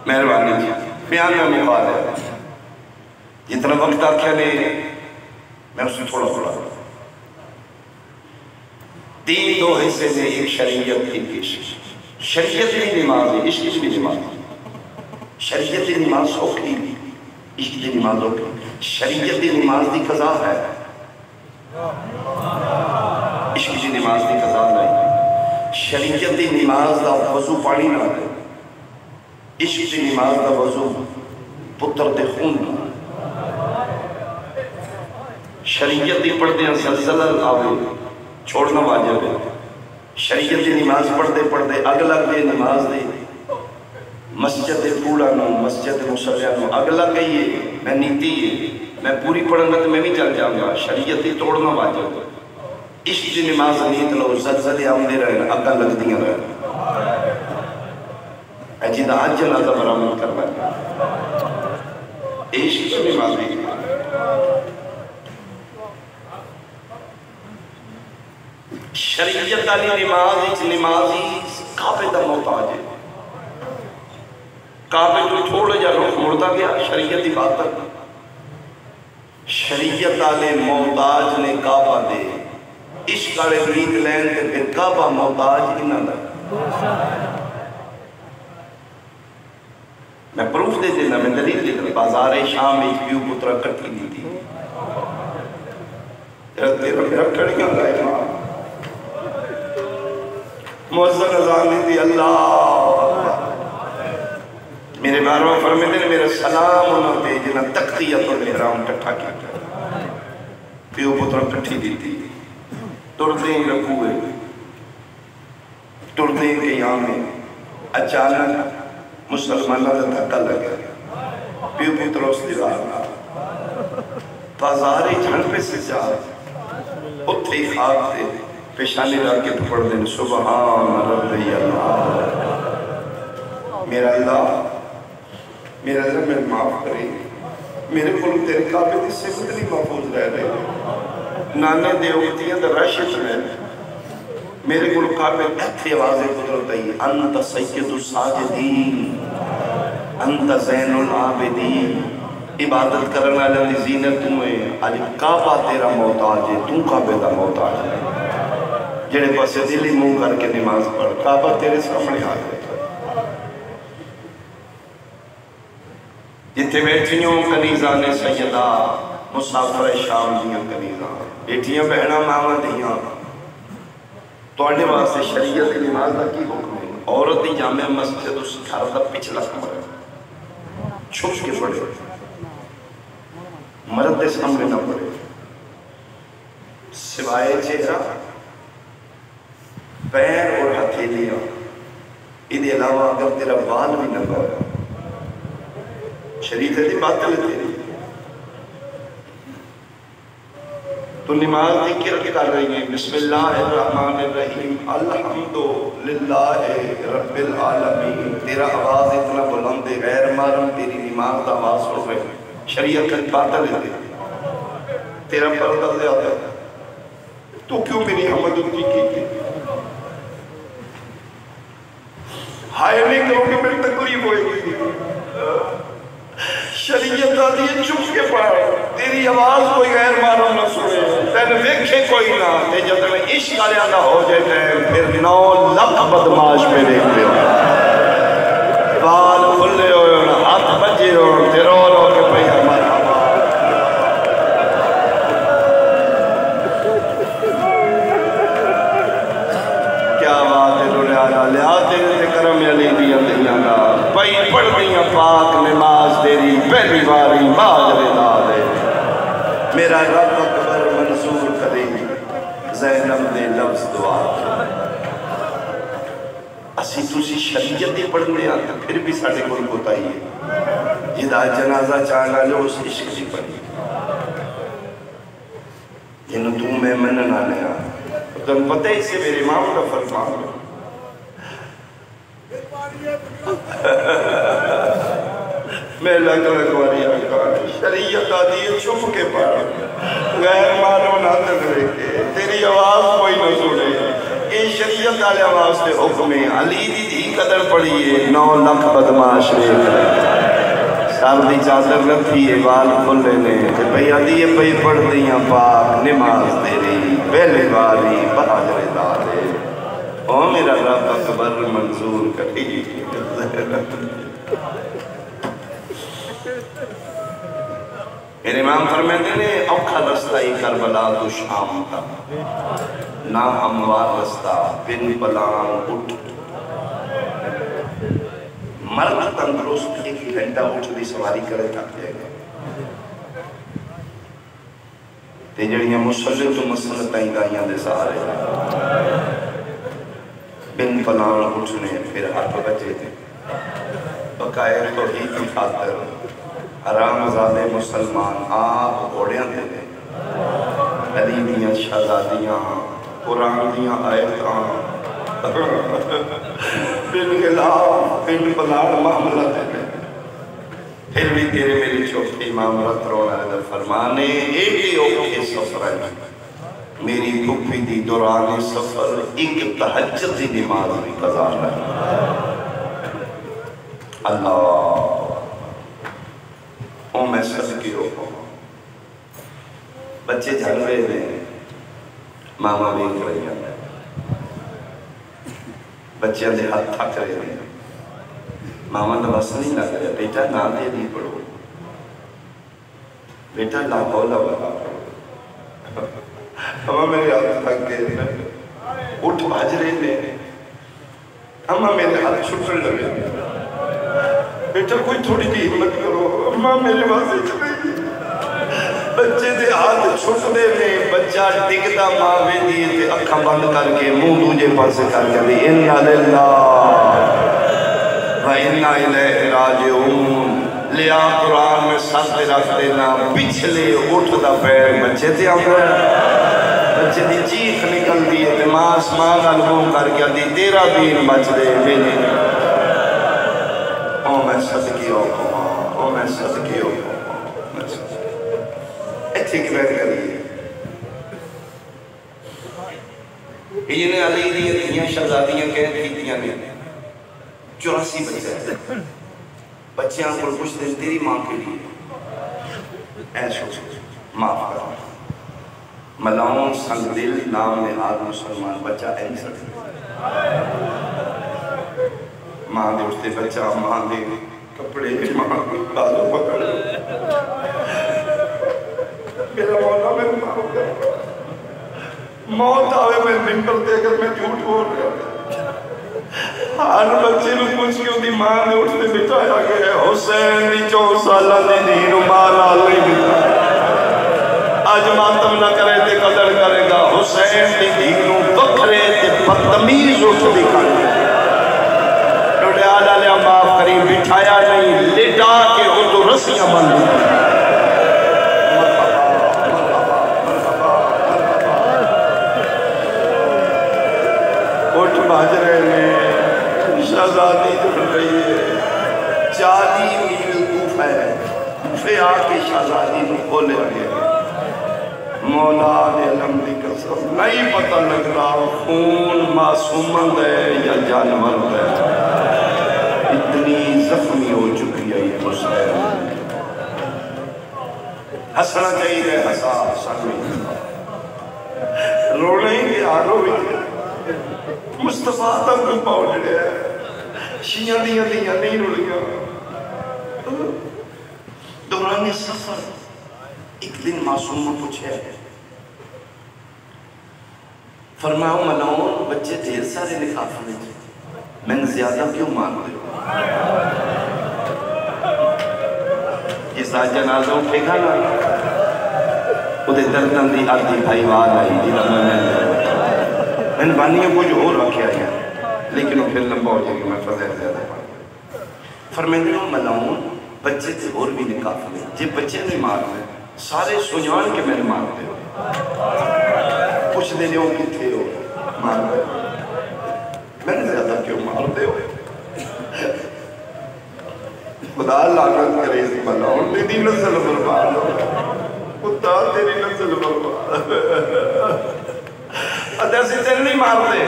مہربانی جی بیان میں مقال ہے جتنا وقت آکھیا نے میں اس سے تھوڑا تین دو حصے سے ایک شریعت ایک عشق شریعت کی نماز ہے عشق کی نماز شریعت کی نماز اوکھی عشق کی نماز اوکھی شریعت کی نماز دی قضا ہے عشق کی نماز دی قضا نہیں شریعت کی نماز دا وضو پانی نہ ہے عشق کی نماز دا وضو پتر دے خون نہ شریعت دی پڑھ دیں زلزلہ آوے چھوڑنا واجب ہے شریعت دی نماز پڑھ دے اگ لگ دے نماز دے مسجد پوڑا نو مسجد مسلیہ نو اگ لگ گئی ہے میں نیتی ہے میں پوری پڑھن گا تو میں بھی چل جاؤں گا شریعت دی توڑنا واجب ہے عشق دی نماز نیت لو زلزلے آمدے رہے اگا لگ دیاں رہے اے جیدہ آج جنازہ برامت کرنا ہے عشق دی نماز بھی شریعت علی نمازی کعبے دا محتاج ہے کعبے جو تھوڑے جا رخ مڑتا گیا شریعت دی بات تک شریعت علی محتاج نے کعبہ دے عشق علی رید لین تے پھر کعبہ محتاج انہاں دا میں پروف دے دینا میں دلیل دے دینا بازار شام ایک پیو پترہ کٹھی دی تھی تیرا میرا کڑیاں لائے ماں موزن ازانی دی اللہ میرے باروں فرمے دے میرا سلام انہوں پہ جنہ تقتیت اور محرام ٹھٹھا کیا پیو پتر کٹھی دیتی تردیں رکھوئے تردیں کے یہاں میں اچانک مسلمانہ دا دھکا لگا پیو پتر اس دیوار بازاری جھن پہ سے جا اتھے خاک دے پیشانی رکھ کے پڑھ دیں سبحان ربی اللہ میرا اللہ میں معاف کرے میرے قلوب تیرے کعبے دی صفت نہیں محفوظ رہ رہے نانے دیوگتیاں در رشت رہے میرے قلوب کعبے ایتھے آوازیں قدرت ہے انت سید الساجدین انت زین العابدین عبادت کرنا لندی زینت تمہیں علی کعبہ تیرا محتاج ہے تم کعبے دا محتاج ہے جڑے پاسے دلی منہ کر کے نماز پڑھ کعبہ تیرے سامنے آ گئے جتے بیٹھیوں کنیزان سیدہ مسافر شام دیاں کنیزان بیٹھیاں بہنہ ماما دیاں تو آنے واسطے شریعت نماز دا کی حکم ہے عورت دی جامع مسجد اس گھر دا پچھلا کمر ہے چھپ کے پڑے مرد دے سامنے نہ پڑے سوائے چہرہ پیر اور ہتھیلیاں یہ علاوہ اگر تیرا وال بھی نہ ہو شریف ہے باطل ہے تیری تو نماز کی کرت کر رہی ہیں بسم اللہ الرحمن الرحیم الحمد للہ رب العالمین تیرا آواز اتنا بلند ہے غیر محرم تیری نماز کا آواز سن رہے ہیں شریعت کا باطل ہے تیرا پردہ زیادہ ہے تو کیوں میری حمد ان کی ہائے نہیں کرو کہ میری تکلیف ہوئے گی شریعت آتی ہے چپ کے پڑھ تیری آواز کوئی غیر محرم نہ سنے تین ویکھے کوئی نہ تے جب میں عشق آلیا نہ ہو جائے پھر 9 لاکھ بدماش پہ دیکھ لے بال کھلے ہوئے ہونا ہاتھ بجے ہو تے رو رو کے پہی ہمارا کیا بات ہے لوڑے آیا لیا تیرے کرم علی دیا دیانا پہی پڑھ دیا پاک نماز تیری پہلی باری باز رضا دے میرا رب اکبر منظور کرے زینب دے لفظ دعا اسی توسی شریعت دے پڑھنے آتا پھر بھی ساڑھے کو بتائیے جدا جنازہ چاہنا لو اس عشق دی پڑھی جنہوں تو میں مننا لیا تم پتہ ہی سے میرے امام کا فرمان میں لگ واری آکار شریعت آدھی ہے چھپ کے پڑھ غیر مانو نہ تکرے کے تیری آواز کوئی نہ سنے یہ شریعت آلے آواز سے حکم ہے علی دی دی قدر پڑھئے 9 لاکھ بدماش ریک سار دی چادر رکھی ہے بال کھل لینے کہ بھئی علی ہے بھئی پڑھ دیاں پاک نماز تیری پہلے باری باز رضا دے او میرا رب اکبر منظور کری میرے امام فرماتے ہیں اوکھا رستہ ہی کربلا تو شام کا نہ ہموار رستہ بن پلان اٹھ مرد تندرست 1 گھنٹہ اٹھ دی سواری کرے تھک جائے گا تے جڑیاں مسلم تو مسلطیں گائیاں دے سارے بن پلان اٹھنے پھر ہاتھ بچے تھے بقائے توحید کی خاطر حرام زادے مسلمان آپ گھوڑیاں دے دے علی دیاں شہزادیاں قرآن دیاں آیتاں بن غلاف بن پلان معاملہ دے دے پھر بھی تیرے میری چھوٹی معاملت رونا ہے فرمانے ایک ہی اوکے سفر ہے میری بھوپی دی دوران سفر ایک تہجد دی نماز بھی قضا ہے اللہ او میں صدقی ہو بچے جھل رہے ہیں ماما دیکھ رہی ہیں بچے دے ہاتھ تھک رہے ہیں ماما تو بس نہیں لگ رہا بیٹا نہ دے نہیں پڑھو بیٹا لا حول ولا قوت اما میرے ہاتھ تھک گئے اٹھ بھاج رہے ہیں اما میرے ہاتھ چھٹنے لگے بیٹا کوئی تھوڑی جی ہمت کرو اما میرے واسے چلے گی بچے دے ہاتھ چھٹنے میں بچہ ٹکتا ماں دیئے تے اکھا بند کر کے منہ دوجے پاسے کر کے دی اِنَّا لِلَّهِ وَإِنَّا إِلَيْهِ رَاجِعُونَ لیا قرآن میں ساتھ رکھ دینا پچھلے اٹھ دا پیر بچے تے آمدہ بچے دی چیخ نکل دیئے تے ماں آسمان علموں کر گیا دی تیرا دین بچ دے میرے او میں صدقی ہو او میں صدقی ہو ایتھے کی بیٹھ کریے انہیں علی دیئے شہزادیاں قید کیتیاں نے 84 بچے بچیاں کو کچھ دن تیری ماں کے لیے ایسو معاف کرو ملاؤں سنگ دل نام نہاد مسلمان بچہ ایسا ماں دے اٹھتے بچہ ماں دے کپڑے ماں دے بالوں پکڑ میرا مولا میں معاف کرو موت آوے میں ممبر دے اگر میں جھوٹ بول رہا ہر بچے نو پوچھ کے دی ماں نے اٹھتے بٹھایا گیا حسین دی 4 سالہ دی دین ماں نال نہیں بٹھایا آج ماتم نہ کرے تے قدر کرے گا حسین دی دین بکھرے تے بدتمیز اٹھ دی کر طرفے آ کے شہزادی نے کھولے گئے مولا دے علم دی قسم نہیں پتہ لگ رہا خون معصومند ہے یا جانور ہے اتنی زخمی ہو چکی ہے یہ حسین ہسنا چاہیے ہسا سنوی رونے کے آرو بھی مصطفیٰ تک پہنچ گیا شیعہ دیاں نہیں رڑیاں دوران سفر ایک دن معصومہ پوچھے فرماؤ ملعون بچے ڈھیر سارے لکھافنے میں نے زیادہ کیوں مانتے ہو جس آج جنازہ اٹھے گا نا ادھے دردن دی آدھی بھائی واد آئی دی میں نے بانیوں کو جو اور رکھے آیا لیکن وہ پھر لمبا ہو جائے گا میں فضل زیادہ پڑھا فرمیندے ہوں ملعون بچے تھے اور بھی لکھافنے جب بچے نہیں مارتے سارے سنیان کے میں مارتے ہو کچھ دینے ہوں کی تھے ہو مارتے میں نے زیادہ کیوں مارتے ہو خدا لعنت کرے اس ملعون تیری نسل برباد ہو خدا تیری نسل برباد ادھر تیرے نہیں مارتے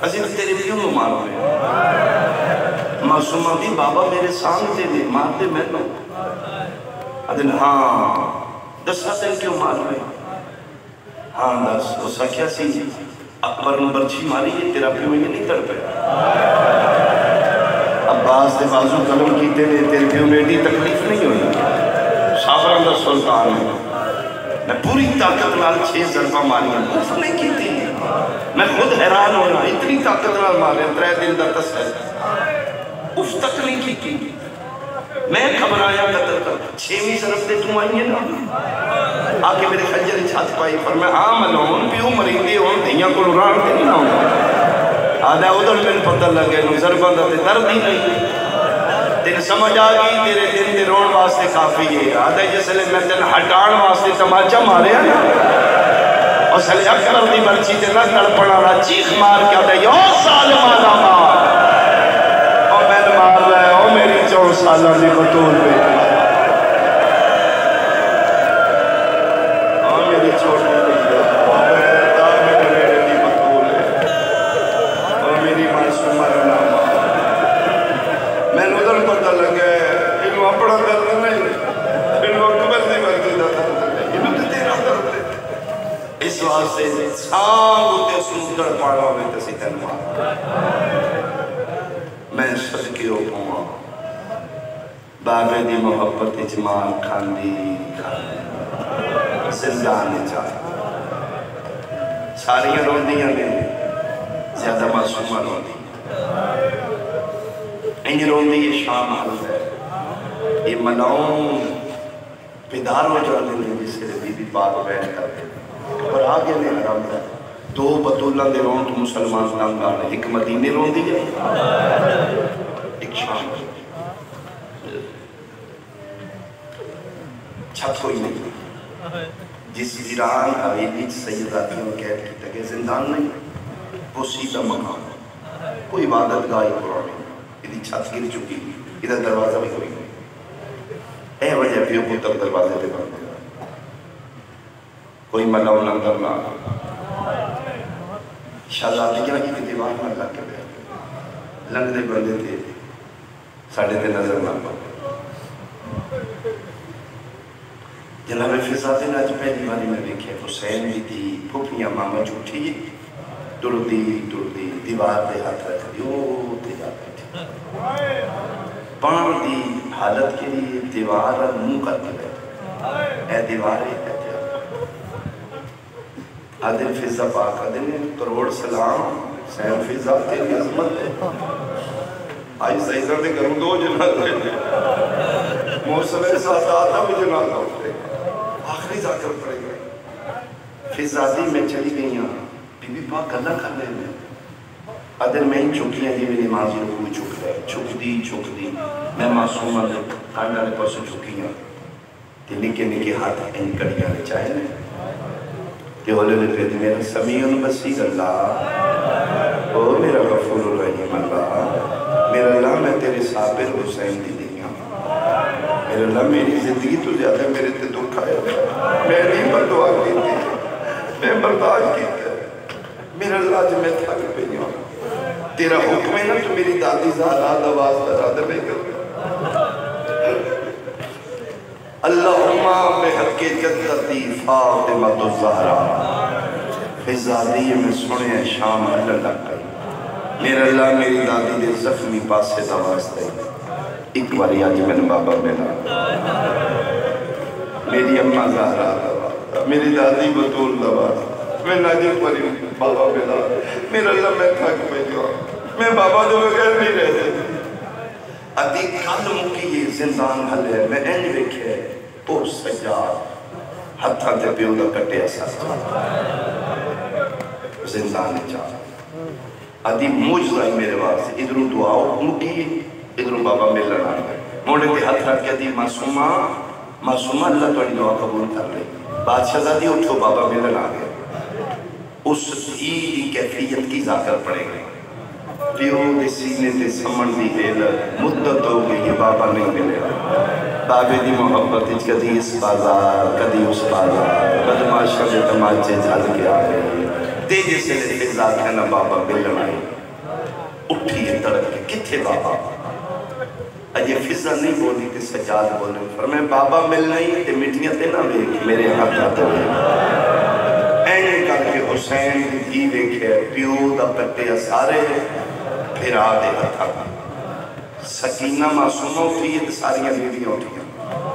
اسی تیرے کیوں مارتے معصومہ دی بابا میرے سامنے دے مارتے میں نو ادھر ہاں دس تین کیوں مارتے ہاں دس اس کیا سی اکبر نے برچی ماری ہے تیرا پیوں یہ نہیں تڑ پہ عباس دے بازو قلم کیتے نے تیرے پیوں میں ایڈی تکلیف نہیں ہوئی صابران دا سلطان ہے میں پوری طاقت نال 6 ضربہ ماری ہیں کچھ نہیں کیتی میں خود حیران ہو رہا اتنی طاقت نال مارے 3 دن دا تسل اف تک نہیں کی میں خبر آیا قتل کر 6ویں ضرب دے تم آئیں گے نا آکے میرے خنجر چھات پائی پر میں ہاں ملعون پیوں مرندے ہوں دھیاں کو لران دے نہیں ہوں آدھا ادھر میں پتہ لگے نو ضربان دا تے درد ہی نہیں تین سمجھ آگئی تیرے دن دے رون واسطے کافی ہے آدھا جیسے لے میں تین ہٹان واسطے تماچا مارے ہیں اور سلے اکبر دی مرچی تے نہ تڑپنا رہا چیخ مار کے آدھا یو سالمانہ مار اور میں نے مار رہا ہے اور میری 4 سالہ دی بطول پہ اور میری چھوٹی دی اور میری دی بطول ہے اور میری معصومہ نام میں نے ادھر پتہ لگا ہے انہوں اپنا درد نہیں انہوں اکبر دی مرضی دا درد نہیں انہوں تے تیرا درد ہے اس واسطے سانگ ہوتے سنودر پاڑا ہوئے تسی تنوار میں صدقی ہو پہنگا بابے دی محبت اجمال کھاندی زندان چاہے ساریاں روندیاں نے زیادہ معصومہ روندی انہیں روندی یہ شام حل ہے یہ ملعون پیدار ہو جانے نے جسے بی بی پاک بیٹھ کرتے پر آگے نے حرام ہے 2 بطولہ دے رون تو مسلمان نانگار ہے ایک مدینے رون دی ہے ایک شام چھت کوئی نہیں جس ویران حویلی سیدہ کیوں کہہ کی تکے زندان نہیں وہ سیدھا مقام کوئی عبادت گاہی قرآن ادھی چھت گر چکی ادھر دروازہ بھی کوئی نہیں اے وجہ پیو پتر دروازے پہ بند کوئی ملعون اندر نہ شہزادیاں کی دیوار میں لگ کے بیٹھے لنگدے بندے تھے ساڑھے تے نظر نہ پڑے جناب فضاتے نے آج پہلی باری میں دیکھے حسین بھی تھی پھوپیاں ماما جھوٹی دردی دیوار دے ہاتھ رکھ دی او تے جاتے تھے پان دی حالت کے لیے دیوار منہ کر کے بیٹھے اے دیوارے کہتے ہیں آدھے فضا پاک آدھے نے کروڑ سلام سین فضا تیری عظمت ہے آج سیدہ دے گھروں 2 جنات رہے موسم ساتھ آتا بھی جنات ہوتے آخری ذاکر پڑے گئے فضادی میں چلی گئی ہیں بی بی پاک اللہ کرنے میں ادھر میں ہی چکی ہیں جی میں نمازی رکھوں چک رہے چھک دی میں معصومہ دے کانڈا نے پرسوں چکی ہیں کہ نکے ہاتھ ان کڑیاں نے چاہے نے کہ ہولے نے کہتے میرا سمیعن بصیر اللہ او میرا غفور الرحیم اللہ میرا اللہ میں تیرے صابر حسین دی دنیا میرے اللہ میری زندگی تو زیادہ میرے تے دکھ آیا میں نہیں بدعا کی تھی میں برداشت کی تھی میرے اللہ جو میں تھک پہ نہیں ہوں تیرا حکم ہے نا تو میری دادی زہرا آواز لگا دے میں کروں اللہم بحق جدتی فاطمہ الزہرا فضادی میں سنے شام اللہ لگائی میرے اللہ میری دادی دے زخمی پاسے دواز دے ایک باری آج میں نے بابا ملا میری اممہ زہرا دواز میری دادی بطول دواز میں ناجر پری بابا ملا میرے اللہ میں تھک پہ جو میں بابا جو بغیر نہیں رہتے ادھی کل مکی یہ زندان حلے میں این رکھے او سجاد ہتھاں تے پیو دا کٹے ایسا زندان چاہ ادھی موجزائی میرے واسطے ادھروں دعاؤ مکی ادھروں بابا ملن آئے موڑے تے ہتھ رکھ کے دی معصومہ اللہ توڑی دعا قبول کر لے بادشاہ دادی اٹھو بابا ملن آگے اس دی کیفیت کی ذاکر پڑے گئے پیو دے سینے تے سمن دی ہیل مدت ہو گئی یہ بابا نہیں ملے بابے دی محبت کدی اس بازار کدی اس بازار بدماشا دے تماچے جھل کے آگئے تیجے سے لے ذات ہے نا بابا ملن آئے اٹھیے تڑک کے کتھے بابا اجے فضا نہیں بولی تے سجاد بولے فرمائے بابا مل نہیں تے مٹیاں تے نہ ویک میرے ہاتھ آتے ہوئے این کر کے حسین دی ویکھے پیو دا پتے سارے پھر آدھے ہتھا سکینہ معصومہ اٹھیے تے ساریاں بیویاں اٹھیاں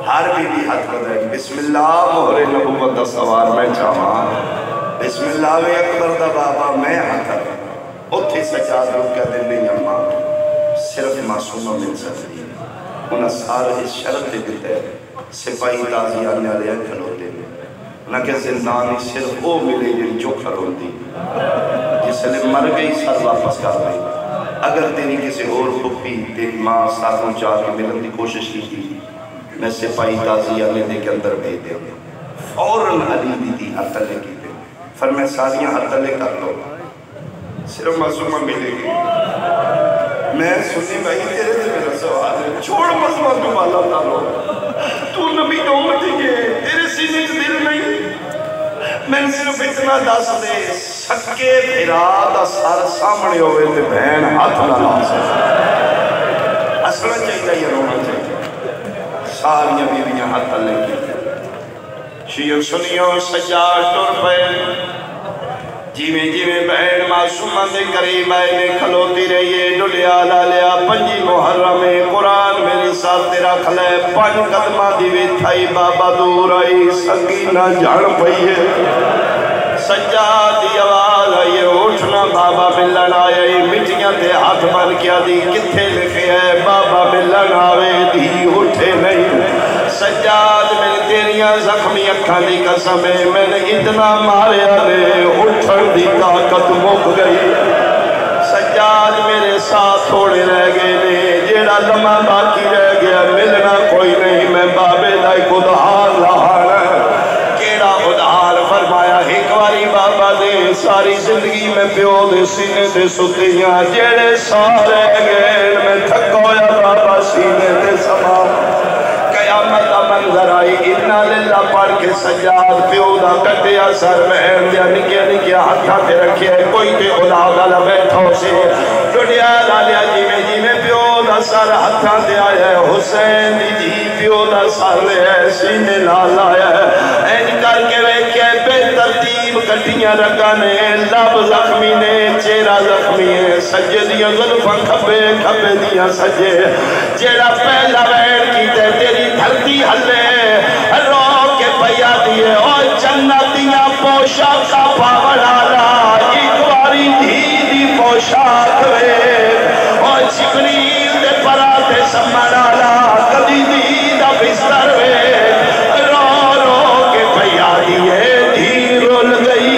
ہر بیوی ہاتھ دے بسم اللہ مہر نبوت دا سوار میں چاہاں بسم اللہ اکبر دا بابا میں ہاتھ دے اتھے سجاد روک کے دل نہیں اماں صرف معصومہ مل سکتی انہاں سارے اس شرط دے دیتے سپاہی تازی آنے والے کھلو دے نہ کہ زندانی صرف وہ ملے جن جو کھلو دی جس لئے مر گئی سر واپس کر گئی اگر تیری کسی اور پھپی تیری ماں ساتھوں چاہ کے ملن دی کوشش کی تھی میں سپاہی تازی آنے دے کے اندر بھیج دے فوراً علی دی تھی ہر تلے کی تھی فرمائے ساریاں ہر تلے کر لو صرف معصومہ ملے گی میں سنی بھائی تیرے سے میرا سوال ہے چھوڑ مسئلہ تو مالا تارو تو نبی تو امتی کے تیرے سینے سے دل نہیں میں صرف اتنا دس دے سکے بھیرا دا سار سامنے ہوئے تے بہن ہاتھ نہ لا سکے اصلا چاہیے یہ رونا چاہیے ساریاں بیویاں ہاتھ لے کی شیعہ سنیوں سجاد ٹر پہ جیویں بہن معصومہ دے قریب آئے نے کھلوتی رہیے ڈلیا لالیا پنجی محرم قرآن میرے ساتھ تیرا کھلے پانچ قدمہ دیوی تھائی بابا دور آئی سکینہ جھڑ پئیے سجاد دی آواز آئیے اٹھنا بابا ملن آئے مٹیاں تے ہاتھ بن کیا دی کتھے لکھے ہے بابا ملن آوے دی اٹھے نہیں سجاد میں تیریاں زخمی اکھاں دی قسم ہے میں نے اتنا مارے آلے اٹھن دی طاقت مک گئی سجاد میرے ساتھ تھوڑے رہ گئے نے جیڑا لمحہ باقی رہ گیا ملنا کوئی نہیں میں بابے دائی کو دہار لہانا کیڑا ادھار فرمایا ایک واری بابا دے ساری زندگی میں پیو دے سینے دے ستیاں جیڑے سارے گئے میں تھکویا بابا سینے دے سما قیامت منظر آئی اتنا للہ پڑھ کے سجاد پیو دا کٹیا سر بہن دیا نکیا نکیا ہتھا تے رکھیا ہے کوئی تے اولاد والا بیٹھا سے ڈڈیا لالیا جی میں پیو دا سر ہتھا تے آیا ہے حسین دی پیو دا سر لے ہے سینے لال آیا ہے این کر کے ویکھے بے ترتیب کٹیاں رکھانے لب زخمی نے چہرہ زخمی ہے سجے دیاں ظلفاں کھبے کھبے دیاں سجے جیڑا پہلا بہن کی تے تیری دھرتی ہلے رو کے پیا دیئے اور جنتیاں پوشاک کا پاوڑالا ایک باری دھی پوشاک وے اور جبریل دے پراتے سمڑالا کدی دی دا بستر وے رو رو کے پیا دیئے دھی رول گئی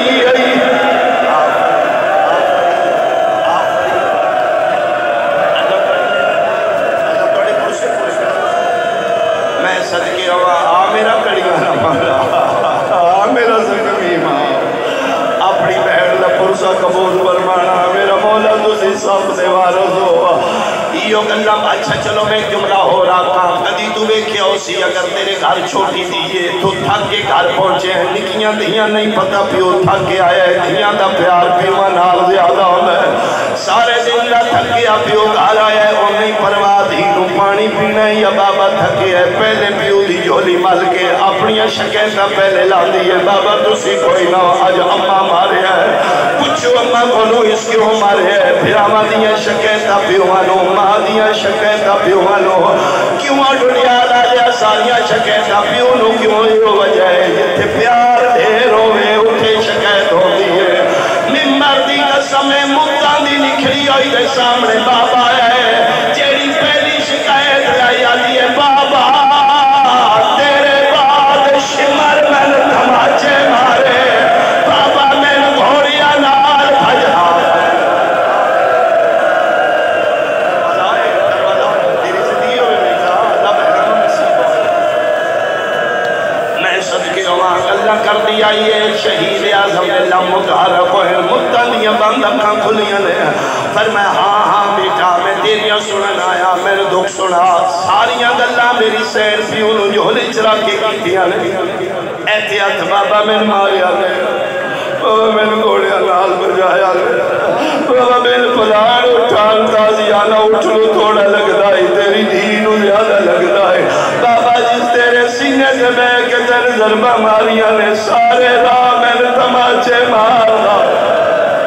صدقے روا گھر چھوٹی دیئے تو تھک کے گھر پہنچے ہیں نکیاں دیاں نہیں پتہ پیو تھک کے آیا ہے دیاں دا پیار پیو نال زیادہ ہوتا ہے سارے دن دا تھک گیا پیو گھر آیا ہے اور نہیں پرواہ دی نو پانی پینا ہے یا بابا تھکے ہے پہلے پیو دی جھولی مل کے اپنی شکایتاں پہلے لا دی ہے بابا تسی کوئی نہ آج اماں مارے ہے پوچھو اماں کولو اس کیوں مارے ہے پھر آماں دیاں شکایتاں پیوانو ماں دیاں شکایتاں پیوانو کیوں دنیا لایا ساریاں شکایتاں پیونو کیوں یہ وجہ ہے جتے پیار دیر ہوئے اٹھے شکایت ہوتی ہے ممبر دی قسم مدتاں دی نکھری ہوئی دے سامنے بابا ہے جیڑی پہلی شکایت لائی آتی ہے بابا تیرے بعد شمر میں دھماچے مارے بابا میں گھوڑیاں نال بھجا اللہ کر دیا یہ شہید اعظم اللہ متعارف ہے مدتاں بند اکھاں کھلیاں نے فرمایا ہاں ہاں بیٹا میں تیریاں سنن آیا میرے دکھ سنا ساریاں گلاں میری سیر پیوں نو جھولی چرا کے کیتیاں نے احتیاط بابا میں ماریا گیا بابا میں گھوڑیاں نال بجایا گیا بابا میں پلان اٹھان تازیانہ اٹھنو تھوڑا لگتا ہے تیری دینو زیادہ لگتا ہے بابا جس تیرے سینے سے بے کے تیرے ضربہ ماریاں نے سارے راہ میں تماچے مارا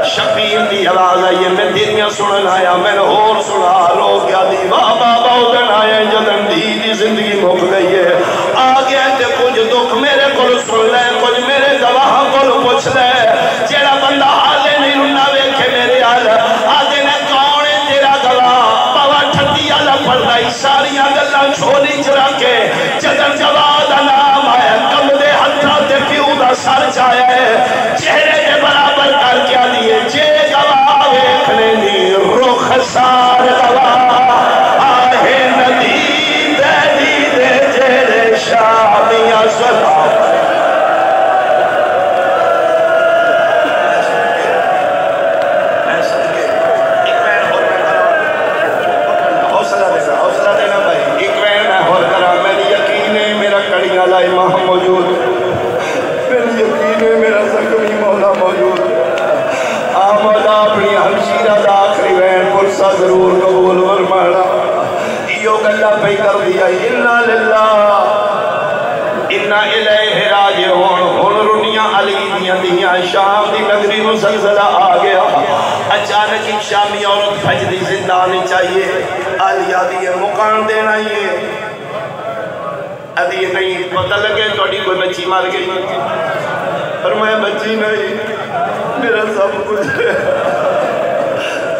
شبیر دی آواز آئی میں تیریاں سنن آیا میں نے اور سنا رو کیا دی بابا باؤدن آیا جدن دی زندگی مک گئی ہے آگے تے کچھ دکھ میرے کل سن لے کچھ میرے گواہ کل پوچھ لے جیڑا بندہ آلے نہیں رنا ویکھے میرے آل آگے نے کون ہے تیرا گواہ بابا ٹھٹی آلہ پڑھائی ساریاں گلاں چھولی چرا کے جدن گواہ دا نام آیا کم دے ہتھا تے پیو دا سر جایا ہے چہرے کے برابر کر کیا دیئے جے گواہ ویکھنے دی رخ سار گواہ آہے ندی دے جیرے شامیاں صلاح امام موجود پھر یقین ہے میرا زخمی مولا موجود آمد اپنی ہمشیرہ دا آخری وین پرسا ضرور قبول ورمانا یہ گلہ پہ کر دیا انا للہ انا الیہ راجعون ہن رنیاں علی دیاں شام دی نگری نو زلزلہ آ گیا اچانک ایک شامی عورت بھجدی زندہ آنی چاہیے آلیا دیئے مقام دینا یہ ادھی نہیں پتہ لگے توڑی کوئی بچی مار گئی فرمایا بچی نہیں میرا سب کچھ ہے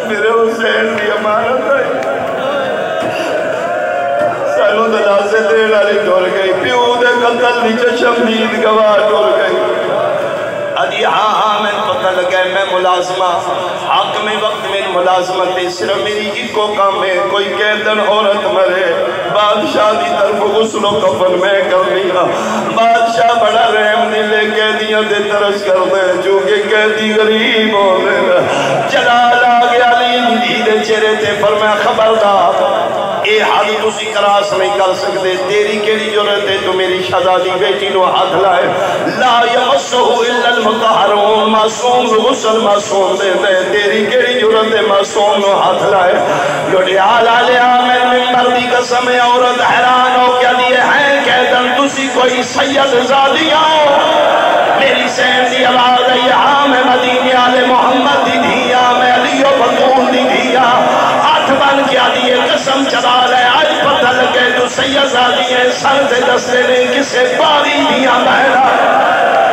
میرے حسین کی امانت ہے سالوں دلاسے دیر علی ٹور گئی پیو دے قتل نیچے شمدید گواہ ٹور گئی ادھی ہاں میں پتہ لگا میں ملازمہ حق میں وقت میں ملازمت صرف میری ایکو کام ہے کوئی قیدن عورت مرے بادشاہ دی طرف غسل و کفن میں کر دیا بادشاہ بڑا رحم نہیں لے قیدیاں دے ترس کر دے چونکہ قیدی غریب ہو دے جلال آگیا علی دے چہرے تے فرمایا خبردار اے حد تسی کراس نہیں کر سکتے تیری کیڑی جرت ہے تو میری شہزادی بیٹی نو ہاتھ لائے لا یمسہ الا المطہرون معصوم غسل معصوم دے دے تیری کیڑی جرت ہے معصوم نو ہاتھ لائے لوٹی آل آلیا میں ممبر دی قسم عورت حیران ہو کیا دیئے ہیں کہتن تسی کوئی سید زادیاں میری سین دی آواز ہے ہاں میں مدینی آل محمد دی دیا میں علی و بطول دی دیا ہاتھ بن کیا دیئے قسم چلا رہے آج پتہ لگے تو سید زادی ہے سر سے دستے نے کسے باری دیا بہرا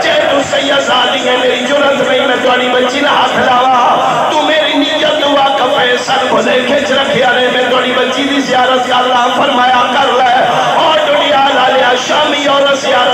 چے تو سید زادی ہے میری جرت نہیں میں توڑی بچی نہ ہاتھ لاوا تو میری نیت دعا کفے سر بھلے کھچ رکھیا رہے میں توڑی بچی دی زیارت کا اللہ فرمایا کر لے اور دنیا لالیا شامی اور زیارت